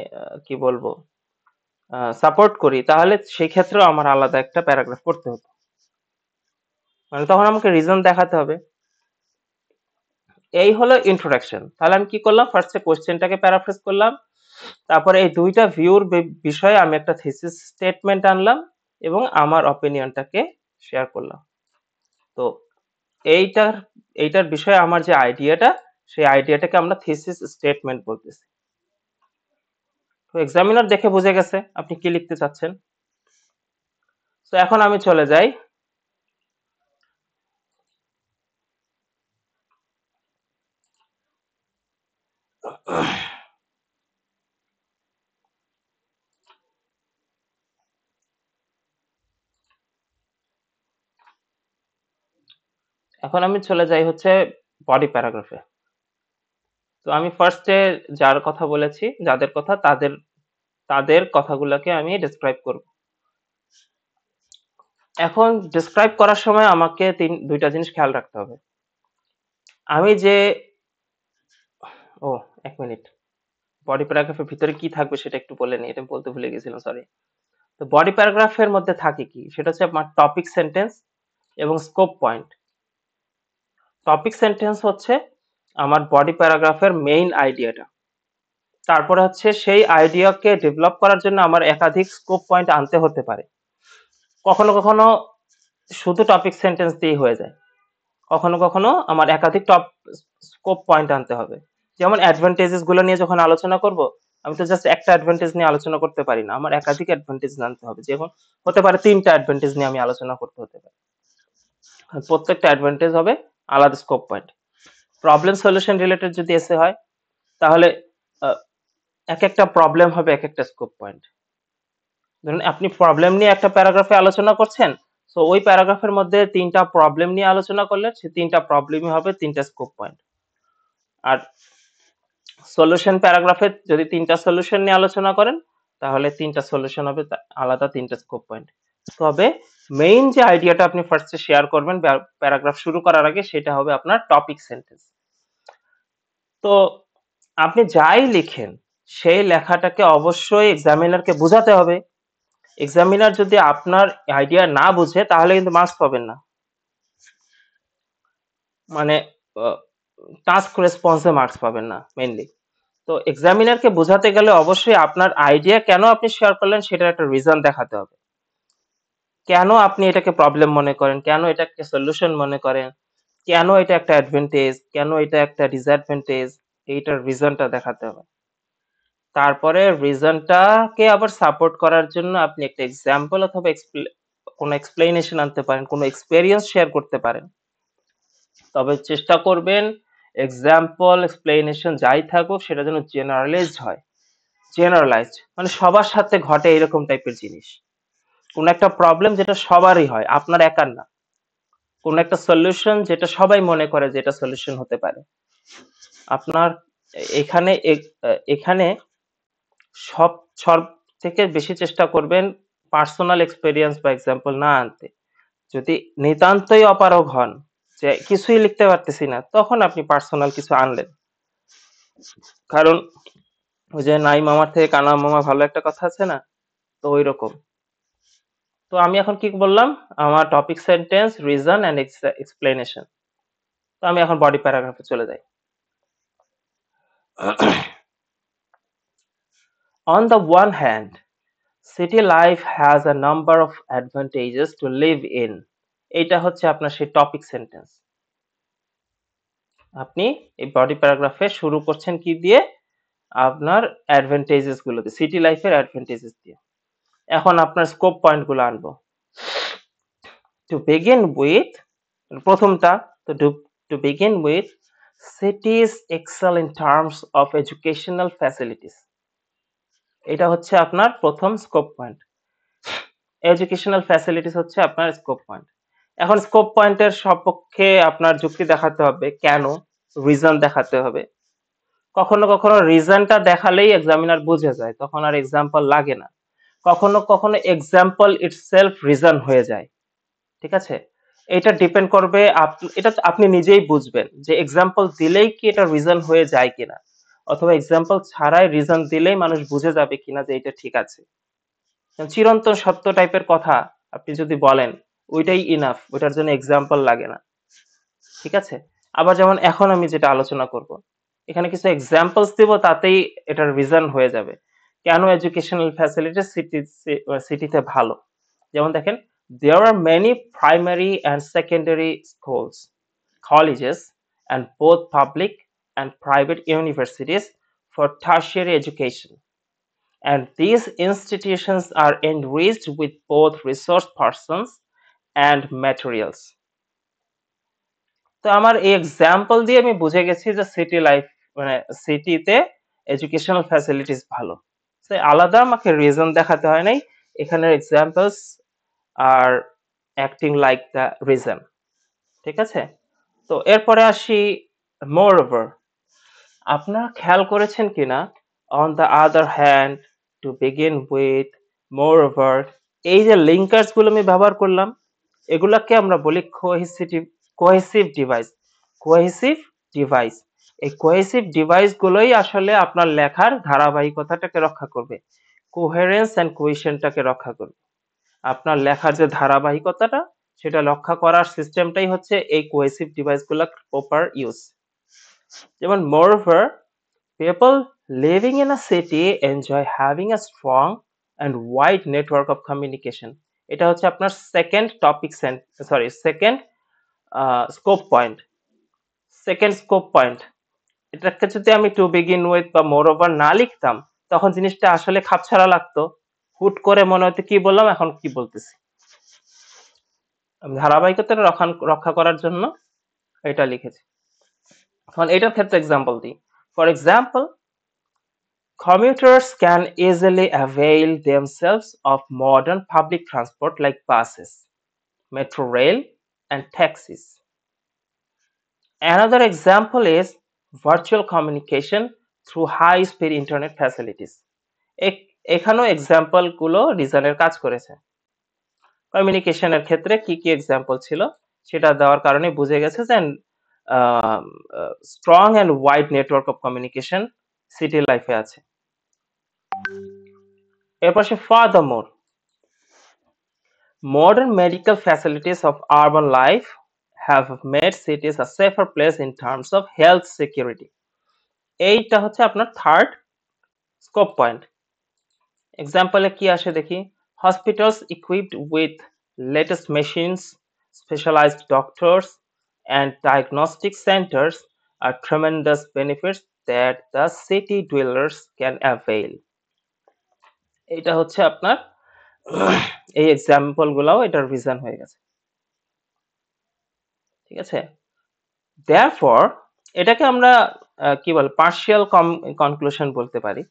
কি বলবো সাপোর্ট করি, তাহলে সেই ক্ষেত্রেও আমার আলাদা একটা প্যারাগ্রাফ করতে হতো, মানে তখন আমাকে রিজন দেখাতে হবে। এই হলো ইন্ট্রোডাকশন। তাহলে আমি কি করলাম, ফার্স্টে কোশ্চেনটাকে প্যারাফ্রেজ করলাম, তারপরে এই দুইটা ভিউর বিষয়ে আমি একটা থিসিস স্টেটমেন্ট আনলাম এবং আমার অপিনিয়নটাকে শেয়ার করলাম। তো এইটার বিষয়ে আমার যে আইডিয়াটা, সেই আইডিয়াটাকে আমরা থিসিস স্টেটমেন্ট বলতেছি। তো এক্সামিনার দেখে বুঝে গেছে আপনি কি লিখতে চাচ্ছেন। তো এখন আমি চলে যাই হচ্ছে বডি প্যারাগ্রাফে। তো আমি ফার্স্টে যার কথা বলেছি, যাদের কথা, তাদের কথাগুলোকে আমি ডেসক্রাইব করব। এখন ডেসক্রাইব করার সময় আমাকে দুইটা জিনিস খেয়াল রাখতে হবে। আমি যে এক মিনিট, বডি প্যারাগ্রাফের ভিতরে কি থাকবে সেটা একটু বলে নিই, এটা বলতে ভুলে গেছিলাম, সরি। তো বডি প্যারাগ্রাফের মধ্যে থাকে কি, সেটা হচ্ছে আমার টপিক সেন্টেন্স এবং স্কোপ পয়েন্ট। টপিক সেন্টেন্স হচ্ছে আমার বডি প্যারাগ্রাফের মেইন আইডিয়াটা, তারপরে হচ্ছে সেই আইডিয়াকে ডেভেলপ করার জন্য আমার একাধিক স্কোপ পয়েন্ট আনতে হতে পারে। কখনো কখনো শুধু টপিক সেন্টেন্স দিয়ে হয়ে যায়, কখনো কখনো আমার একাধিক স্কোপ পয়েন্ট আনতে হবে। যেমন অ্যাডভান্টেজেস গুলো নিয়ে যখন আলোচনা করব, আমি তো জাস্ট একটা অ্যাডভান্টেজ নিয়ে আলোচনা করতে পারি না, আমার একাধিক অ্যাডভান্টেজ আনতে হবে। যেমন হতে পারে 3টা অ্যাডভান্টেজ নিয়ে আমি আলোচনা করতে হতে পারে, প্রত্যেকটা অ্যাডভান্টেজ হবে আলাদা scope point. Problem solution related যদি এসে হয়, তাহলে এক একটা প্রবলেম হবে এক একটা স্কোপ পয়েন্ট। ধরুন আপনি প্রবলেম নিয়ে একটা প্যারাগ্রাফে আলোচনা করছেন, সো ওই প্যারাগ্রাফের মধ্যে 3টা প্রবলেম নিয়ে আলোচনা করলে সে 3টা প্রবলেমই হবে 3টা স্কোপ পয়েন্ট। আর সলিউশন প্যারাগ্রাফে যদি 3টা সলিউশন নিয়ে আলোচনা করেন তাহলে 3টা সলিউশন হবে আলাদা 3টা স্কোপ পয়েন্ট। তবে মেইন যে আইডিয়াটা আপনি ফার্স্টে শেয়ার করবেন প্যারাগ্রাফ শুরু করার আগে সেটা হবে আপনার টপিক সেন্টেন্স। তো আপনি যাই লিখেন সেই লেখাটাকে অবশ্যই এক্সামিনারকে বোঝাতে হবে। এক্সামিনার যদি আপনার আইডিয়া না বুঝে তাহলে কিন্তু মার্কস পাবেন না। মানে টাস্ক রেসপন্সে মার্কস পাবেন না মেইনলি। তো এক্সামিনারকে বোঝাতে গেলে অবশ্যই আপনার আইডিয়া কেন আপনি শেয়ার করলেন সেটার একটা রিজন দেখাতে হবে। কেন আপনি এটাকে প্রবলেম মনে করেন, কেন এটাকে সলিউশন মনে করেন, কেন এটা একটা অ্যাডভান্টেজ, কেন এটা একটা ডিসঅ্যাডভান্টেজ, এইটার রিজনটা দেখাতে হবে। তারপরে রিজনটাকে আবার সাপোর্ট করার জন্য আপনি একটা এক্সাম্পল অথবা কোনো এক্সপ্লেনেশন আনতে পারেন, কোনো এক্সপেরিয়েন্স শেয়ার করতে পারেন। তবে চেষ্টা করবেন এক্সাম্পল এক্সপ্লেনেশন যাই থাকুক সেটা যেন জেনারেলাইজড হয়। জেনারেলাইজড মানে সবার সাথে ঘটে এরকম টাইপের জিনিস। কোন একটা প্রবলেম যেটা সবারই হয়, আপনার একার না। কোন একটা সলিউশন যেটা সবাই মনে করে যে এটা সলিউশন হতে পারে। আপনার এখানে এখানে সব সব থেকে বেশি চেষ্টা করবেন পার্সোনাল এক্সপেরিয়েন্স বা এক্সাম্পল না আনতে। যদি নিতান্তই অপারগ হন যে কিছুই লিখতে পারতেছি না, তখন আপনি পার্সোনাল কিছু আনলেন। কারণ ওই যে নাই মামার থেকে কানা মামা ভালো একটা কথা আছে না, তো ওই রকম। তো আমি এখন কি বললাম, আমার topic sentence, reason and explanation. তো আমি এখন বডি প্যারাগ্রাফে চলে যাই। On the one hand, city life has a number of advantages to live in. এটা হচ্ছে আপনার সেই টপিক সেন্টেন্স। আপনি এই বডি প্যারাগ্রাফে শুরু করছেন কি দিয়ে, আপনার অ্যাডভান্টেজেস গুলো দিয়ে, সিটি লাইফের অ্যাডভান্টেজেস দিয়ে। এখন আপনার স্কোপ পয়েন্ট গুলো আনবো। To begin with, প্রথমটা, to begin with, cities excel in terms of educational facilities. এটা হচ্ছে আপনার প্রথম স্কোপ পয়েন্ট। এডুকেশনাল ফ্যাসিলিটিস হচ্ছে আপনার স্কোপ পয়েন্ট। এখন স্কোপ পয়েন্টের সপক্ষে আপনার যুক্তি দেখাতে হবে, কেন, রিজন দেখাতে হবে। কখনো কখনো রিজনটা দেখালেই এক্সামিনার বুঝে যায়, তখন আর এক্সাম্পল লাগে না। কখনো কখনো এক্সাম্পল ইটসেলফ রিজন হয়ে যায়। ঠিক আছে, এটা ডিপেন্ড করবে, এটা আপনি নিজেই বুঝবেন যে এক্সাম্পল দিলেই কি এটা রিজন হয়ে যায় কিনা, অথবা এক্সাম্পল ছাড়াই রিজন দিলেই মানুষ বুঝে যাবে কিনা যে এটা ঠিক আছে। চিরন্তন সত্য টাইপের কথা আপনি যদি বলেন ওইটাই ইনাফ, ওইটার জন্য এক্সাম্পল লাগে না। ঠিক আছে, আবার যেমন এখন আমি যেটা আলোচনা করব, এখানে কিছু এক্সাম্পলস দিব, তাতেই এটার রিজন হয়ে যাবে কেন এডুকেশনাল ফ্যাসিলিটি সিটিতে ভালো। যেমন দেখেন, there are many primary and secondary schools, colleges, and both public and private universities for tertiary education, and these institutions are enriched with both resource persons and materials. তো আমার এই এক্সাম্পল দিয়ে আমি বুঝে গেছি যে সিটি লাইফ মানে সিটিতে এডুকেশনাল ফ্যাসিলিটিস ভালো। আলাদা আমাকে রিজন দেখাতে হয় নাই, এখানের এক্সাম্পলস আর অ্যাক্টিং লাইক দ্য রিজন। ঠিক আছে, তো এরপরে আসি মোরওভার। আপনারা খেয়াল করেছেন কিনা, on the other hand, to begin with, moreover, এই যে লিঙ্কার্স গুলো আমি ব্যবহার করলাম, এগুলাকে আমরা বলি কোহেসিভ ডিভাইস। কোহেসিভ ডিভাইস, এই কোহেসিভ ডিভাইস গুলোই আসলে আপনার লেখার ধারাবাহিকতাটাকে রক্ষা করবে, কোহেরেন্স এন্ড কোহেশনটাকে রক্ষা করবে। আপনার লেখার যে ধারাবাহিকতাটা সেটা রক্ষা করার সিস্টেমটাই হচ্ছে এই কোহেসিভ ডিভাইস গুলোর প্রপার ইউজ। যেমন moreover, people living in a city enjoy having a strong and wide network of communication. এটা হচ্ছে আপনার second topic second scope point. Second scope point, এটাকে যদি আমি টু বিগিন উইথ বা মোরওভার না লিখতাম তখন জিনিসটা আসলে খাপছাড়া লাগতো, হুট করে মনে হতো কি বললাম এখন কি বলতেছি। ধারাবাহিকতা রক্ষা করার জন্য এটা লিখেছি। এখন এটার ক্ষেত্রে এক্সাম্পল দিই। For example, commuters can easily avail themselves of modern public transport like buses. metro rail, and taxis. Another example is virtual communication through high-speed internet facilities. এখানেও এক্সাম্পল গুলো রিজনের কাজ করেছে। কমিউনিকেশনের ক্ষেত্রে কি কি এক্সাম্পল ছিল সেটা দেওয়ার কারণে বুঝে গেছে যে strong and wide network of communication city লাইফে আছে। এরপর সে ফার্দারমোর modern medical facilities of urban life have made cities a safer place in terms of health security. এইটা হচ্ছে আপনার থার্ড স্কোপ পয়েন্ট। এক্সাম্পলে কি আসে দেখি, hospitals equipped with latest machines, specialized doctors, and diagnostic centers are tremendous benefits that the city dwellers can avail. এটা হচ্ছে আপনার এই এক্সাম্পল গুলাও এটার রিজন হয়ে গেছে, ঠিক আছে। therefore এটাকে আমরা কি বল পার্শিয়াল কনক্লুশন বলতে পারি।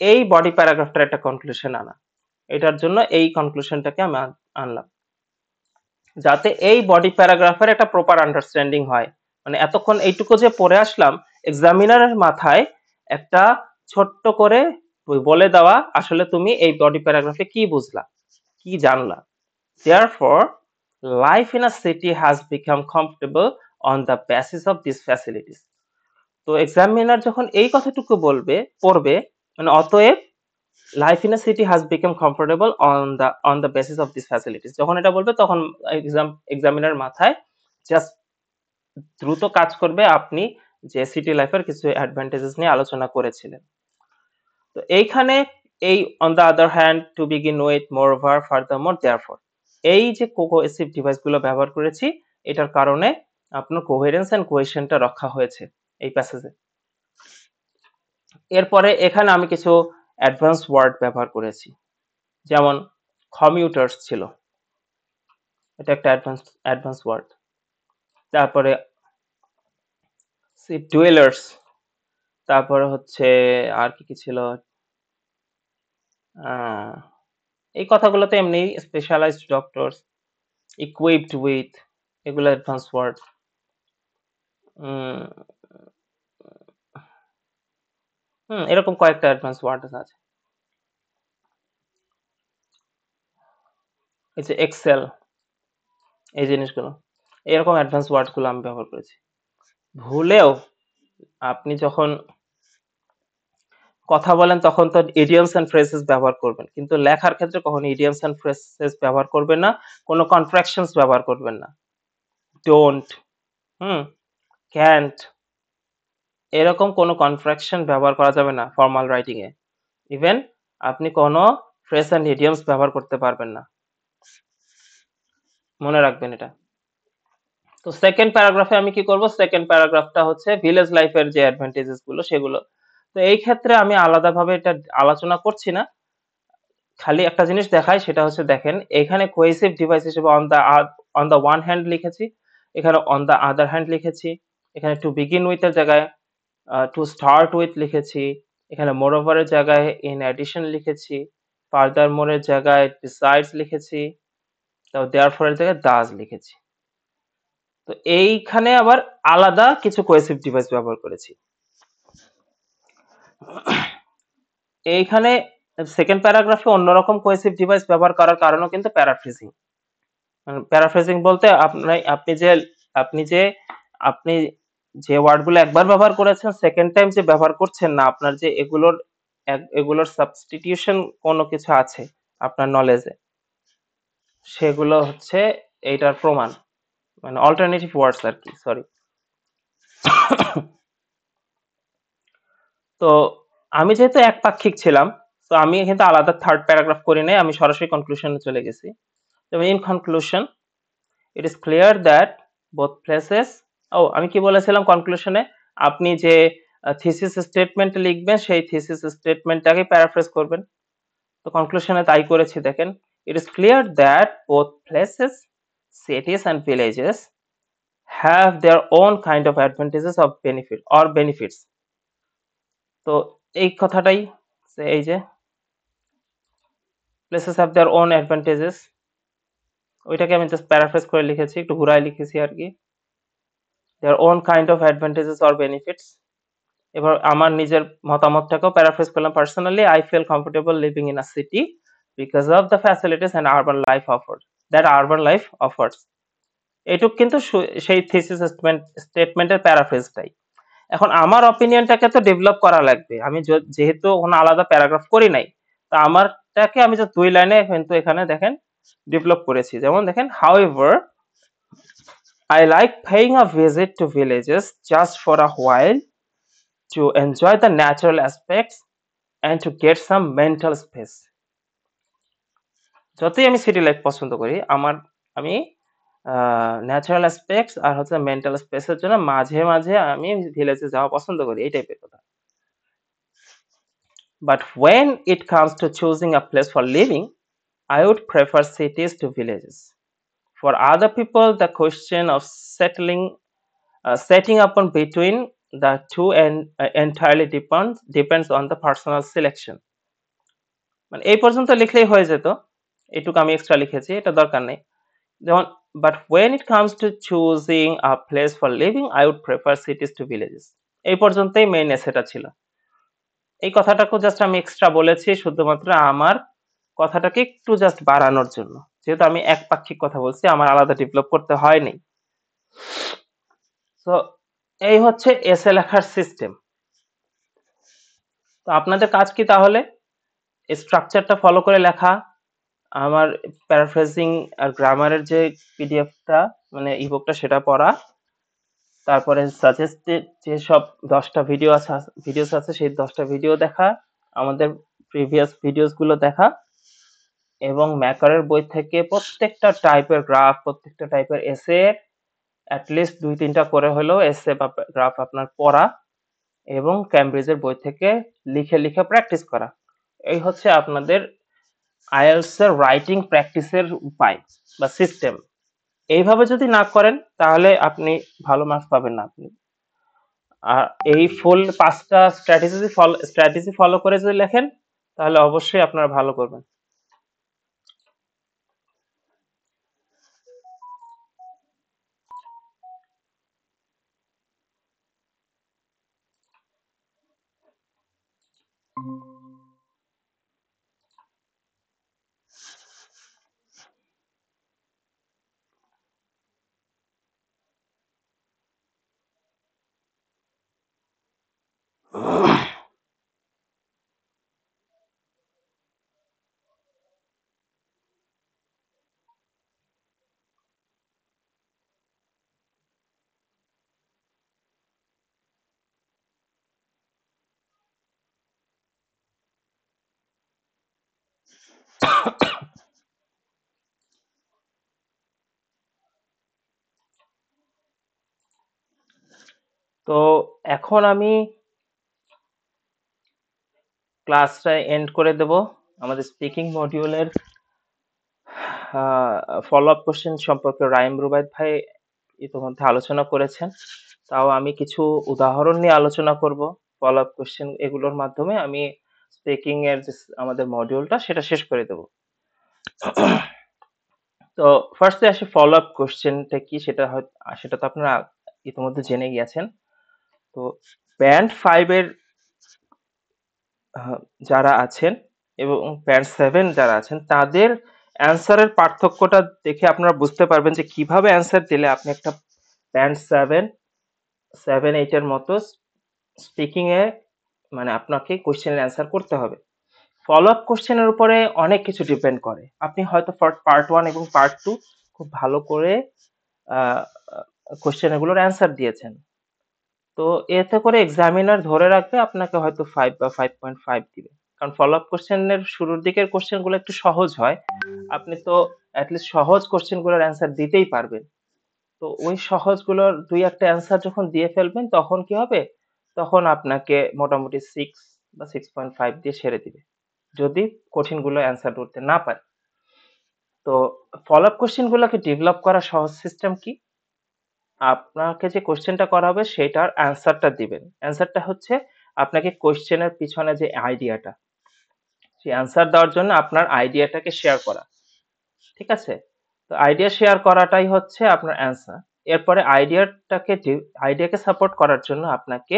এই বডি প্যারাগ্রাফটার একটা কনক্লুশন আনা, এটার জন্য এই কনক্লুশনটাকে আমি আনলাম যাতে এই বডি প্যারাগ্রাফের একটা প্রপার আন্ডারস্ট্যান্ডিং হয়। মানে এতক্ষণ এইটুকু যে পড়ে আসলাম, এক্সামিনারের মাথায় একটা ছোট্ট করে বলে দেওয়া আসলে তুমি এই বডি প্যারাগ্রাফে কি বুঝলা, কি জানলা। therefore life in a city has become comfortable on the basis of these facilities. তো এক্সামিনার যখন এই কথাটুকু পড়বে মানে অতএব life in a city has become comfortable on the basis of this facilities, যখন এটা বলবে তখন এক্সামিনার মাথায় জাস্ট দ্রুত কাজ করবে আপনি যে সিটি লাইফের কিছু অ্যাডভান্টেজেস নিয়ে আলোচনা করেছিলেন। তো এইখানে এই on the other hand, to begin with, moreover, ফার্দারমোর, therefore, এই যে কোহেসিভ ডিভাইস গুলো ব্যবহার করেছি এটার কারণে আপনার কোহেরেন্স এন্ড কোহেশনটা রক্ষা হয়েছে এই প্যাসেজে। এরপরে এখানে আমি কিছু অ্যাডভান্স ওয়ার্ড ব্যবহার করেছি, যেমন কমিউটার্স ছিল, এটা একটা অ্যাডভান্স ওয়ার্ড। তারপরে ডুয়েলার্স, তারপরে হচ্ছে আর কি কি ছিল, এই কথাগুলো তো এমনি স্পেশালাইজড ডক্টরস, ইকুইপড উইথ, এগুলো অ্যাডভান্স ওয়ার্ড। এরকম কয়েকটা অ্যাডভান্স ওয়ার্ড আছে। এই যে এক্সেল, এই জিনিসগুলো, এরকম অ্যাডভান্স ওয়ার্ড গুলো আমি ব্যবহার করেছি। ভুলেও আপনি যখন কথা বলেন তখন তো ইডিয়মস এন্ড ফ্রেজেস ব্যবহার করবেন, কিন্তু লেখার ক্ষেত্রে কখনো ইডিয়মস এন্ড ফ্রেজেস ব্যবহার করবেন না, কোনো কনট্রাকশনস ব্যবহার করবেন না। ডোন্ট, ক্যান্ট, এরকম কোনো কনট্রাকশন ব্যবহার করা যাবে না ফর্মাল রাইটিং এ। ইভেন আপনি কোনো ফ্রেজ এন্ড ইডিয়মস ব্যবহার করতে পারবেন না, মনে রাখবেন এটা। তো সেকেন্ড প্যারাগ্রাফে আমি কি করব, সেকেন্ড প্যারাগ্রাফটা হচ্ছে ভিলেজ লাইফের যে অ্যাডভান্টেজেস গুলো সেগুলো। তো এই ক্ষেত্রে আমি আলাদাভাবে এটা আলোচনা করছি না, খালি একটা জিনিস দেখাই, সেটা হচ্ছে দেখেন এখানে কোহেসিভ ডিভাইস হিসেবে অন দা ওয়ান হ্যান্ড লিখেছি, এখানে অন দা আদার হ্যান্ড লিখেছি, এখানে টু বিগিন উইথ এর জায়গায় টু স্টার্ট উইথ লিখেছি, এখানে মোরওভার এর জায়গায় ইন অ্যাডিশন লিখেছি, ফার্দার মোর এর জায়গায় বিসাইডস লিখেছি, তো দেয়ারফর এর জায়গায় দাজ লিখেছি। তো এইখানে আবার আলাদা কিছু কোহেসিভ ডিভাইস ব্যবহার করেছি। এইখানে সেকেন্ড প্যারাগ্রাফে অন্যরকম কোহেসিভ ডিভাইস ব্যবহার করার কারণও কিন্তু প্যারাফ্রেজিং। প্যারাফ্রেজিং বলতে আপনি যে ওয়ার্ডগুলো একবার ব্যবহার করেছেন সেকেন্ড টাইম যে ব্যবহার করছেন না, আপনার যে এগুলোর সাবস্টিটিউশন কোনো কিছু আছে আপনার নলেজে, সেগুলো হচ্ছে এইটার প্রমাণ, মানে অল্টারনেটিভ ওয়ার্ডস আর কি, সরি। তো আমি যেহেতু একপাক্ষিক ছিলাম, তো আমি কিন্তু আলাদা থার্ড প্যারাগ্রাফ করি নাই, আমি সরাসরি কনক্লুশনে চলে গেছি। তো in conclusion, it is clear that both places, আমি কি বলেছিলাম কনক্লুশনে, আপনি যে থিসিস স্টেটমেন্ট লিখবেন সেই থিসিস স্টেটমেন্টটাকে প্যারাফ্রেজ করবেন। তো কনক্লুশনে তাই করেছি, দেখেন, it is clear that both places, cities and villages have their own kind of advantages of benefits. তো এই কথাটাই, এই যে places have their own advantages ওইটাকে আমি জাস্ট প্যারাফ্রেজ করে লিখেছি, একটু ঘুরায় লিখেছি আর কি। Their own kind of advantages or benefits. এবার আমার নিজের মতামতটাকেও প্যারাফ্রেজ করলাম। Personally I feel comfortable living in a city because of the facilities and urban life offered, that urban life offers. এটুক কিন্তু সেই থিসিস স্টেটমেন্টের প্যারাফ্রেজটাই। এখন আমার অপিনিয়নটাকে তো ডেভেলপ করা লাগবে। আমি যেহেতু কোনো আলাদা প্যারাগ্রাফ করি নাই, তা আমারটাকে আমি যে 2 লাইনে কিন্তু এখানে দেখেন ডেভেলপ করেছি। যেমন দেখেন, however I like paying a visit to villages just for a while to enjoy the natural aspects and to get some mental space. যতই আমি সিটি লাইফ পছন্দ করি, আমি ন্যাচারাল অ্যাসপেক্টস আর হচ্ছে মেন্টাল স্পেসের জন্য মাঝে মাঝে আমি ভিলেজে যাওয়া পছন্দ করি, এই টাইপের কথা। But when it comes to choosing a place for living, I would prefer cities to villages. For other people, the question of setting up on between the two and entirely depends on the personal selection. মানে এই পর্যন্ত লিখলেই হয়ে যেত, এটুকু আমি extra লিখেছি, এটা দরকার নেই। যেমন, but when it comes to choosing a place for living, I would prefer cities to villages. এই পর্যন্তই মেইন এসেটা ছিল। এই কথাটাকে জাস্ট আমি এক্সট্রা বলেছি শুধুমাত্র আমার কথাটাকে একটু জাস্ট বাড়ানোর জন্য, যেহেতু আমি একপাক্ষিক কথা বলছি, আমার আলাদা ডেভেলপ করতে হয়নি। তো এই হচ্ছে এসে লেখার সিস্টেম। তো আপনাদের কাজ কি তাহলে? স্ট্রাকচারটা ফলো করে লেখা, আমার প্যারাফ্রেজিং আর গ্রামারের যে পিডিএফটা মানে ইবুকটা সেটা পড়া, তারপরে সাজেস্টেড যেসব 10টা ভিডিওস আছে সেই 10টা ভিডিও দেখা, আমাদের প্রিভিয়াস ভিডিওস গুলো দেখা, এবং ম্যাকারের বই থেকে প্রত্যেকটা টাইপের গ্রাফ, প্রত্যেকটা টাইপের এসে অ্যাটলিস্ট 2-3টা করে হলেও এসে বা গ্রাফ আপনার পড়া, এবং ক্যামব্রিজের বই থেকে লিখে লিখে প্র্যাকটিস করা। এই হচ্ছে আপনাদের আইএলটিএস এর রাইটিং প্র্যাকটিসের উপায় বা সিস্টেম। এইভাবে যদি না করেন তাহলে আপনি ভালো মার্কস পাবেন না আপনি। আর এই ফুল 5টা স্ট্র্যাটেজি ফলো করে যদি লেখেন তাহলে অবশ্যই আপনারা ভালো করবেন। তো এখন আমি ক্লাসটা এন্ড করে দেব। আমাদের স্পিকিং মডিউলের ফলো আপ কোশ্চেন সম্পর্কে রাইম রুবাইদ ভাই ইতিমধ্যে আলোচনা করেছেন, তাও আমি কিছু উদাহরণ নিয়ে আলোচনা করব। ফলো আপ কোশ্চেন এগুলোর মাধ্যমে আমি স্পিকিং এর যে আমাদের মডিউলটা সেটা শেষ করে দেব। তো ফার্স্টে আসি ফলো আপ কোশ্চেনটা কি, সেটা তো আপনারা ইতিমধ্যে জেনে গিয়েছেন। তো ব্যান্ড 5 এর যারা আছেন এবং ব্যান্ড 7 যারা আছেন তাদের অ্যান্সারের পার্থক্যটা দেখে আপনারা বুঝতে পারবেন যে কিভাবে অ্যান্সার দিলে আপনি একটা ব্যান্ড 7-8 এর মতো স্পিকিং এ মানে আপনাকে কোশ্চেনের অ্যান্সার করতে হবে। ফলো আপ কোশ্চেনের উপরে অনেক কিছু ডিপেন্ড করে। আপনি হয়তো পার্ট 1 এবং পার্ট 2 খুব ভালো করে কোশ্চেন এগুলোর অ্যান্সার দিয়েছেন, তো এতে করে এক্সামিনার ধরে রাখবে আপনাকে হয়তো 5 বা 5.5 দিবে। কারণ ফলো আপ কোশ্চেনের শুরুর দিকের কোশ্চেন গুলো একটু সহজ হয়, আপনি তো অ্যাটলিস্ট সহজ কোশ্চেন গুলোর অ্যান্সার দিতেই পারবেন। তো ওই সহজগুলোর 2-একটা অ্যান্সার যখন দিয়ে ফেলবেন তখন কি হবে, তখন আপনাকে মোটামুটি 6 বা 6.5 দিয়ে ছেড়ে দিবে যদি কঠিনগুলো অ্যান্সার করতে না পারে। তো ফলো আপ কোশ্চেন গুলোকে ডেভেলপ করার সহজ সিস্টেম কি, আপনাকে যে কোশ্চেনটা করা হবে সেটার অ্যান্সারটা দিবেন। অ্যান্সারটা হচ্ছে আপনাকে কোশ্চেনের পিছনে যে আইডিয়াটা, সেই অ্যান্সার দেওয়ার জন্য আপনার আইডিয়াটাকে শেয়ার করা, ঠিক আছে? তো আইডিয়া শেয়ার করাটাই হচ্ছে আপনার অ্যান্সার। এরপরে আইডিয়াকে সাপোর্ট করার জন্য আপনাকে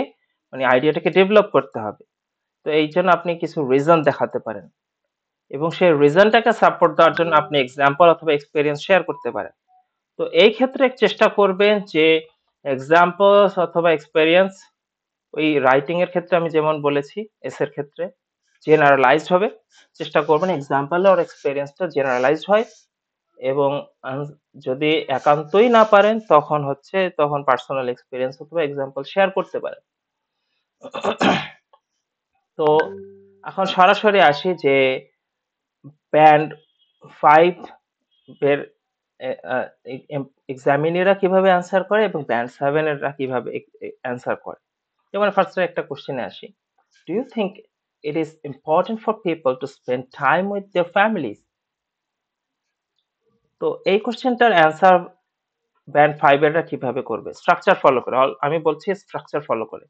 মানে আইডিয়াটাকে ডেভেলপ করতে হবে। তো এই জন্য আপনি কিছু রিজন দেখাতে পারেন এবং সেই রিজনটাকে সাপোর্ট দেওয়ার জন্য আপনি এক্সাম্পল অথবা এক্সপেরিয়েন্স শেয়ার করতে পারেন। তো এই ক্ষেত্রে চেষ্টা করবেন যে এক্সাম্পলস অথবা এক্সপেরিয়েন্স ওই রাইটিং এর ক্ষেত্রে আমি যেমন বলেছি এর ক্ষেত্রে জেনারেলাইজড হবে। চেষ্টা করবেন এক্সাম্পল আর এক্সপেরিয়েন্সটা জেনারেলাইজড হয় এবং যদি একান্তই না পারেন তখন পার্সোনাল এক্সপেরিয়েন্স অথবা এক্সাম্পল শেয়ার করতে পারেন। তো এখন সরাসরি আসি যে ব্যান্ড 5 এর এক্সামিনিরা কিভাবে অ্যান্সার করে এবং ব্যান্ড 7 এরা কিভাবে অ্যান্সার করে। যেমন ফার্স্টে একটা কোশ্চেনে আসি, do you think it is important for people to spend time with their families? তো এই কোশ্চেনটার অ্যান্সার ব্যান্ড 5 এরা কিভাবে করবে? স্ট্রাকচার ফলো করে। আমি বলছি স্ট্রাকচার ফলো করে।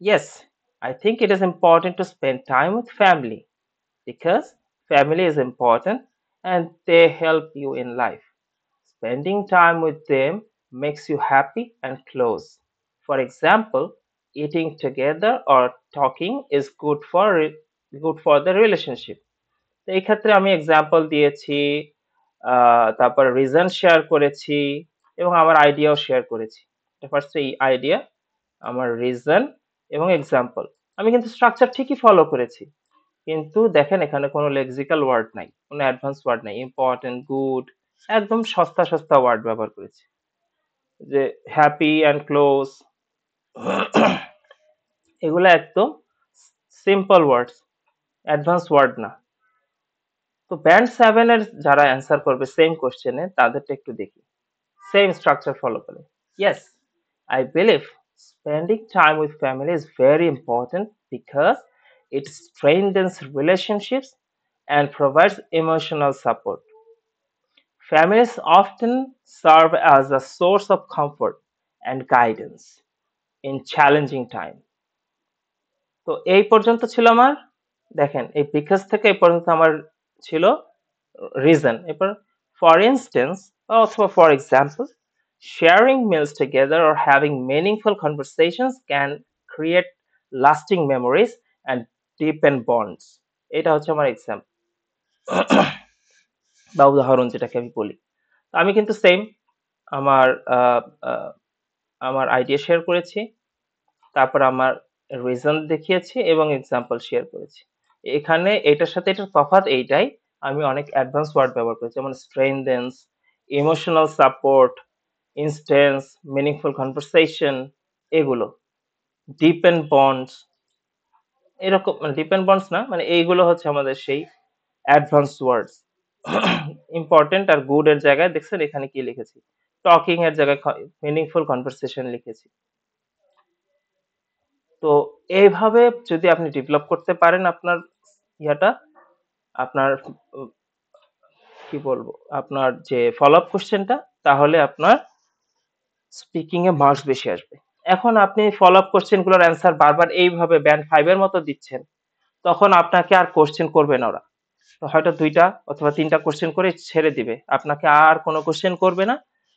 Yes, I think it is important to spend time with family because family is important and they help you in life. Spending time with them makes you happy and close. For example, eating together or talking is good for the relationship. তো এই ক্ষেত্রে আমি example দিয়েছি, তারপর reason share করেছি এবং আমার আইডিয়াও share করেছি। ফার্স্ট এই আইডিয়া, আমার রিজন এবং এক্সাম্পল। আমি কিন্তু স্ট্রাকচার ঠিকই ফলো করেছি, কিন্তু দেখেন এখানে কোনো লেক্সিক্যাল ওয়ার্ড নাই, কোনো অ্যাডভান্স ওয়ার্ড নাই, ইম্পর্টেন্ট, গুড, একদম সস্তা সস্তা ওয়ার্ড ব্যবহার করেছি, যে হ্যাপি অ্যান্ড ক্লোজ, এগুলো একদম সিম্পল ওয়ার্ডস, অ্যাডভান্স ওয়ার্ড না। তো ব্যান্ড 7 এর যারা অ্যান্সার করবে সেম কোশ্চেনে তাদেরটা একটু দেখি, সেম স্ট্রাকচার ফলো করে। Yes, I believe spending time with family is very important because it strengthens relationships and provides emotional support. Families often serve as a source of comfort and guidance in challenging time. তো এই পর্যন্ত ছিল আমার, দেখেন এই বিকাশ থেকে এই পর্যন্ত আমার ছিল রিজন। এরপর ফর ইনস্টেন্স অথবা for example, sharing meals together or having meaningful conversations can create lasting memories and deepen bonds. এটা হচ্ছে আমার এক্সাম্পল বা উদাহরণ যেটাকে আমি বলি। আমি কিন্তু সেম আমার আহ, আহ, আমার আইডিয়া শেয়ার করেছি, তারপর আমার রিজন দেখিয়েছি এবং এক্সাম্পল শেয়ার করেছি। এখানে এটার সাথে এটার তফাৎ এইটাই, আমি অনেক অ্যাডভান্স ওয়ার্ড ব্যবহার করেছি, যেমন strengthens, emotional support, instance, meaningful conversation, এগুলো, ডিপেন বন্ডস, এরকম মানে ডিপেন বন্ডস না, মানে এইগুলো হচ্ছে আমাদের সেই অ্যাডভান্স ওয়ার্ডস। ইম্পর্টেন্ট আর গুড এর জায়গায় দেখছেন এখানে কি লিখেছি, টকিং এর জায়গায় মিনিংফুল কনভারসেশন লিখেছি। তো এইভাবে যদি আপনি ডেভেলপ করতে পারেন আপনার ইয়াটা, আপনার কি বলবো, আপনার যে ফলো আপ কোশ্চেনটা, তাহলে আপনার স্পিকিং এ মার্কস বেশি আসবে। এখন আপনি ফলো আপ কোশ্চেন গুলোর অ্যান্সার বারবার এইভাবে ব্যান্ড 5 এর মতো দিচ্ছেন, তখন আপনাকে আর কোশ্চেন করবে না ওরা, হয়তো 2টা অথবা 3টা কোশ্চেন করে ছেড়ে দিবে, আপনাকে আর কোনো কোশ্চেন করবে না,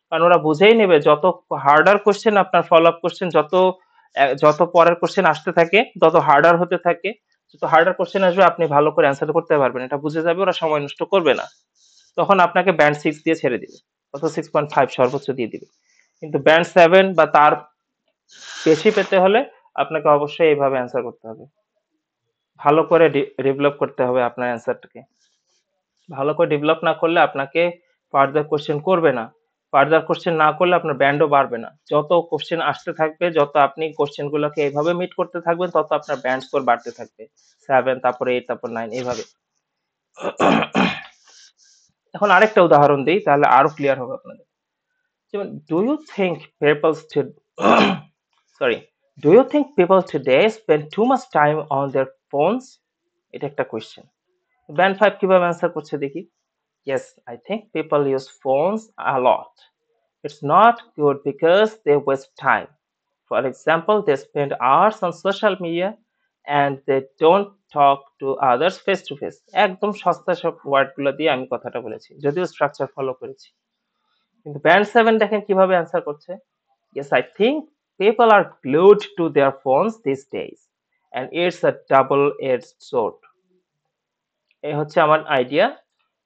কারণ ওরা বুঝেই নেবে যত হার্ডার কোশ্চেন আপনার ফলো আপ কোশ্চেন যত পরের কোশ্চেন আসতে থাকে তত হার্ডার হতে থাকে, যত হার্ডার কোশ্চেন আসবে আপনি ভালো করে অ্যান্সার করতে পারবেন, এটা বুঝে যাবে, ওরা সময় নষ্ট করবে না, তখন আপনাকে ব্যান্ড 6 দিয়ে ছেড়ে দিবে অথবা 6.5 সর্বোচ্চ দিয়ে দিবে। কিন্তু ব্যান্ড 7 বা তার বেশি পেতে হলে আপনাকে অবশ্যই এইভাবে অ্যান্সার করতে হবে, ভালো করে ডেভেলপ করতে হবে আপনার অ্যান্সারটাকে। ভালো করে ডেভেলপ না করলে আপনাকে ফার্দার কোশ্চেন করবে না, ফার্দার কোশ্চেন না করলে আপনার ব্যান্ডও বাড়বে না, যত কোশ্চেন আসতে থাকবে, যত আপনি কোশ্চেন গুলোকে এইভাবে মিট করতে থাকবেন, তত আপনার ব্যান্ড স্কোর বাড়তে থাকবে, 7, তারপর 8, তারপর 9, এইভাবে। এখন আরেকটা উদাহরণ দিই, তাহলে আরো ক্লিয়ার হবে আপনাদের। যেমন do you think people sorry do you think people today spend too much time on their phones? এটা একটা কোয়েশ্চেন, ব্যান্ড 5 কিভাবে অ্যান্সার করছে দেখি। Yes, I think people use phones a lot. It's not good because they waste time. For example, they spend hours on social media and they don't talk to others face to face. একদম সস্তা সব word গুলো দিয়ে আমি কথাটা বলেছি, যদিও structure follow করেছি। কিন্তু ব্যান্ড 7 দেখেন কিভাবে অ্যান্সার করছে। Yes, I think people are glued to their phones these days, and it's a double-edged sword. এই হচ্ছে আমার idea.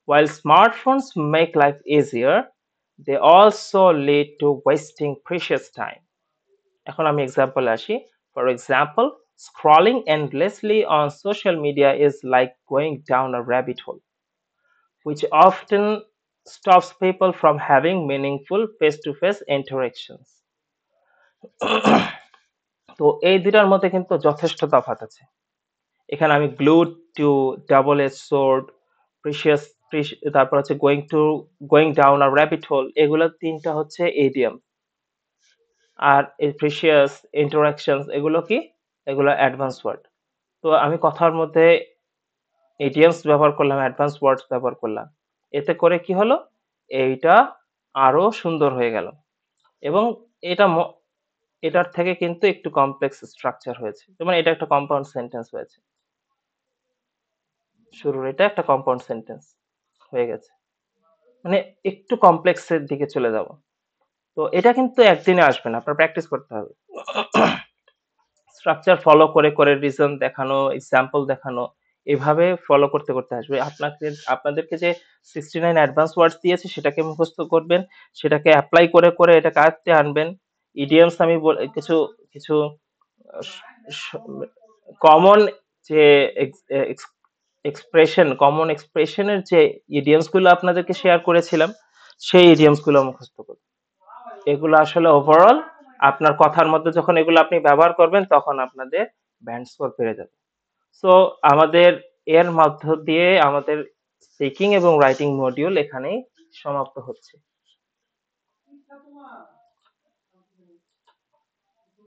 While smartphones make life easier, they also lead to wasting precious time. এখন আমি example আসি। For example, scrolling endlessly on social media is like going down a rabbit hole, which often stops people from having meaningful face-to-face interactions. তো এই দুটার মধ্যে কিন্তু যথেষ্ট তফাৎ আছে। এখানে আমি glued to, double edged sword, precious, তারপর হচ্ছে going down a rabbit hole, এগুলো তিনটা হচ্ছে idiom। আর এই প্রিসিয়াস, ইন্টারাকশনস এগুলো কি? এগুলো অ্যাডভান্স ওয়ার্ড। তো আমি কথার মধ্যে ইডিয়মস ব্যবহার করলাম, অ্যাডভান্স ওয়ার্ডস ব্যবহার করলাম। এতে করে কি হলো? এইটা আরো সুন্দর হয়ে গেল। এবং এটা এটার থেকে কিন্তু একটু কমপ্লেক্স স্ট্রাকচার হয়েছে। যেমন এটা একটা কম্পাউন্ড সেন্টেন্স হয়েছে। শুরুর এটা একটা কম্পাউন্ড সেন্টেন্স হয়ে গেছে। মানে একটু কমপ্লেক্সের দিকে চলে যাব। তো এটা কিন্তু একদিনে আসবে না, আপনার প্র্যাকটিস করতে হবে। স্ট্রাকচার ফলো করে করে রিজন দেখানো, এক্সাম্পল দেখানো, এভাবে ফলো করতে করতে আসবে। আপনাদেরকে যে 69 অ্যাডভান্স ওয়ার্ডস দিয়েছি সেটাকে মুখস্থ করবেন, সেটাকে অ্যাপ্লাই করে করে এটা কাজে আনবেন। ইডিয়মস আমি কিছু কিছু কমন যে কমন এক্সপ্রেশনের যে ইডিয়মস গুলো আপনাদেরকে শেয়ার করেছিলাম, সেই ইডিয়মস গুলো মুখস্থ করুন। এগুলো আসলে ওভারঅল আপনার কথার মধ্যে যখন এগুলো আপনি ব্যবহার করবেন তখন আপনাদের ব্যান্ড স্কোর বেড়ে যাবে। সো আমাদের এর মধ্য দিয়ে আমাদের স্পিকিং এবং রাইটিং মডিউল এখানেই সমাপ্ত হচ্ছে।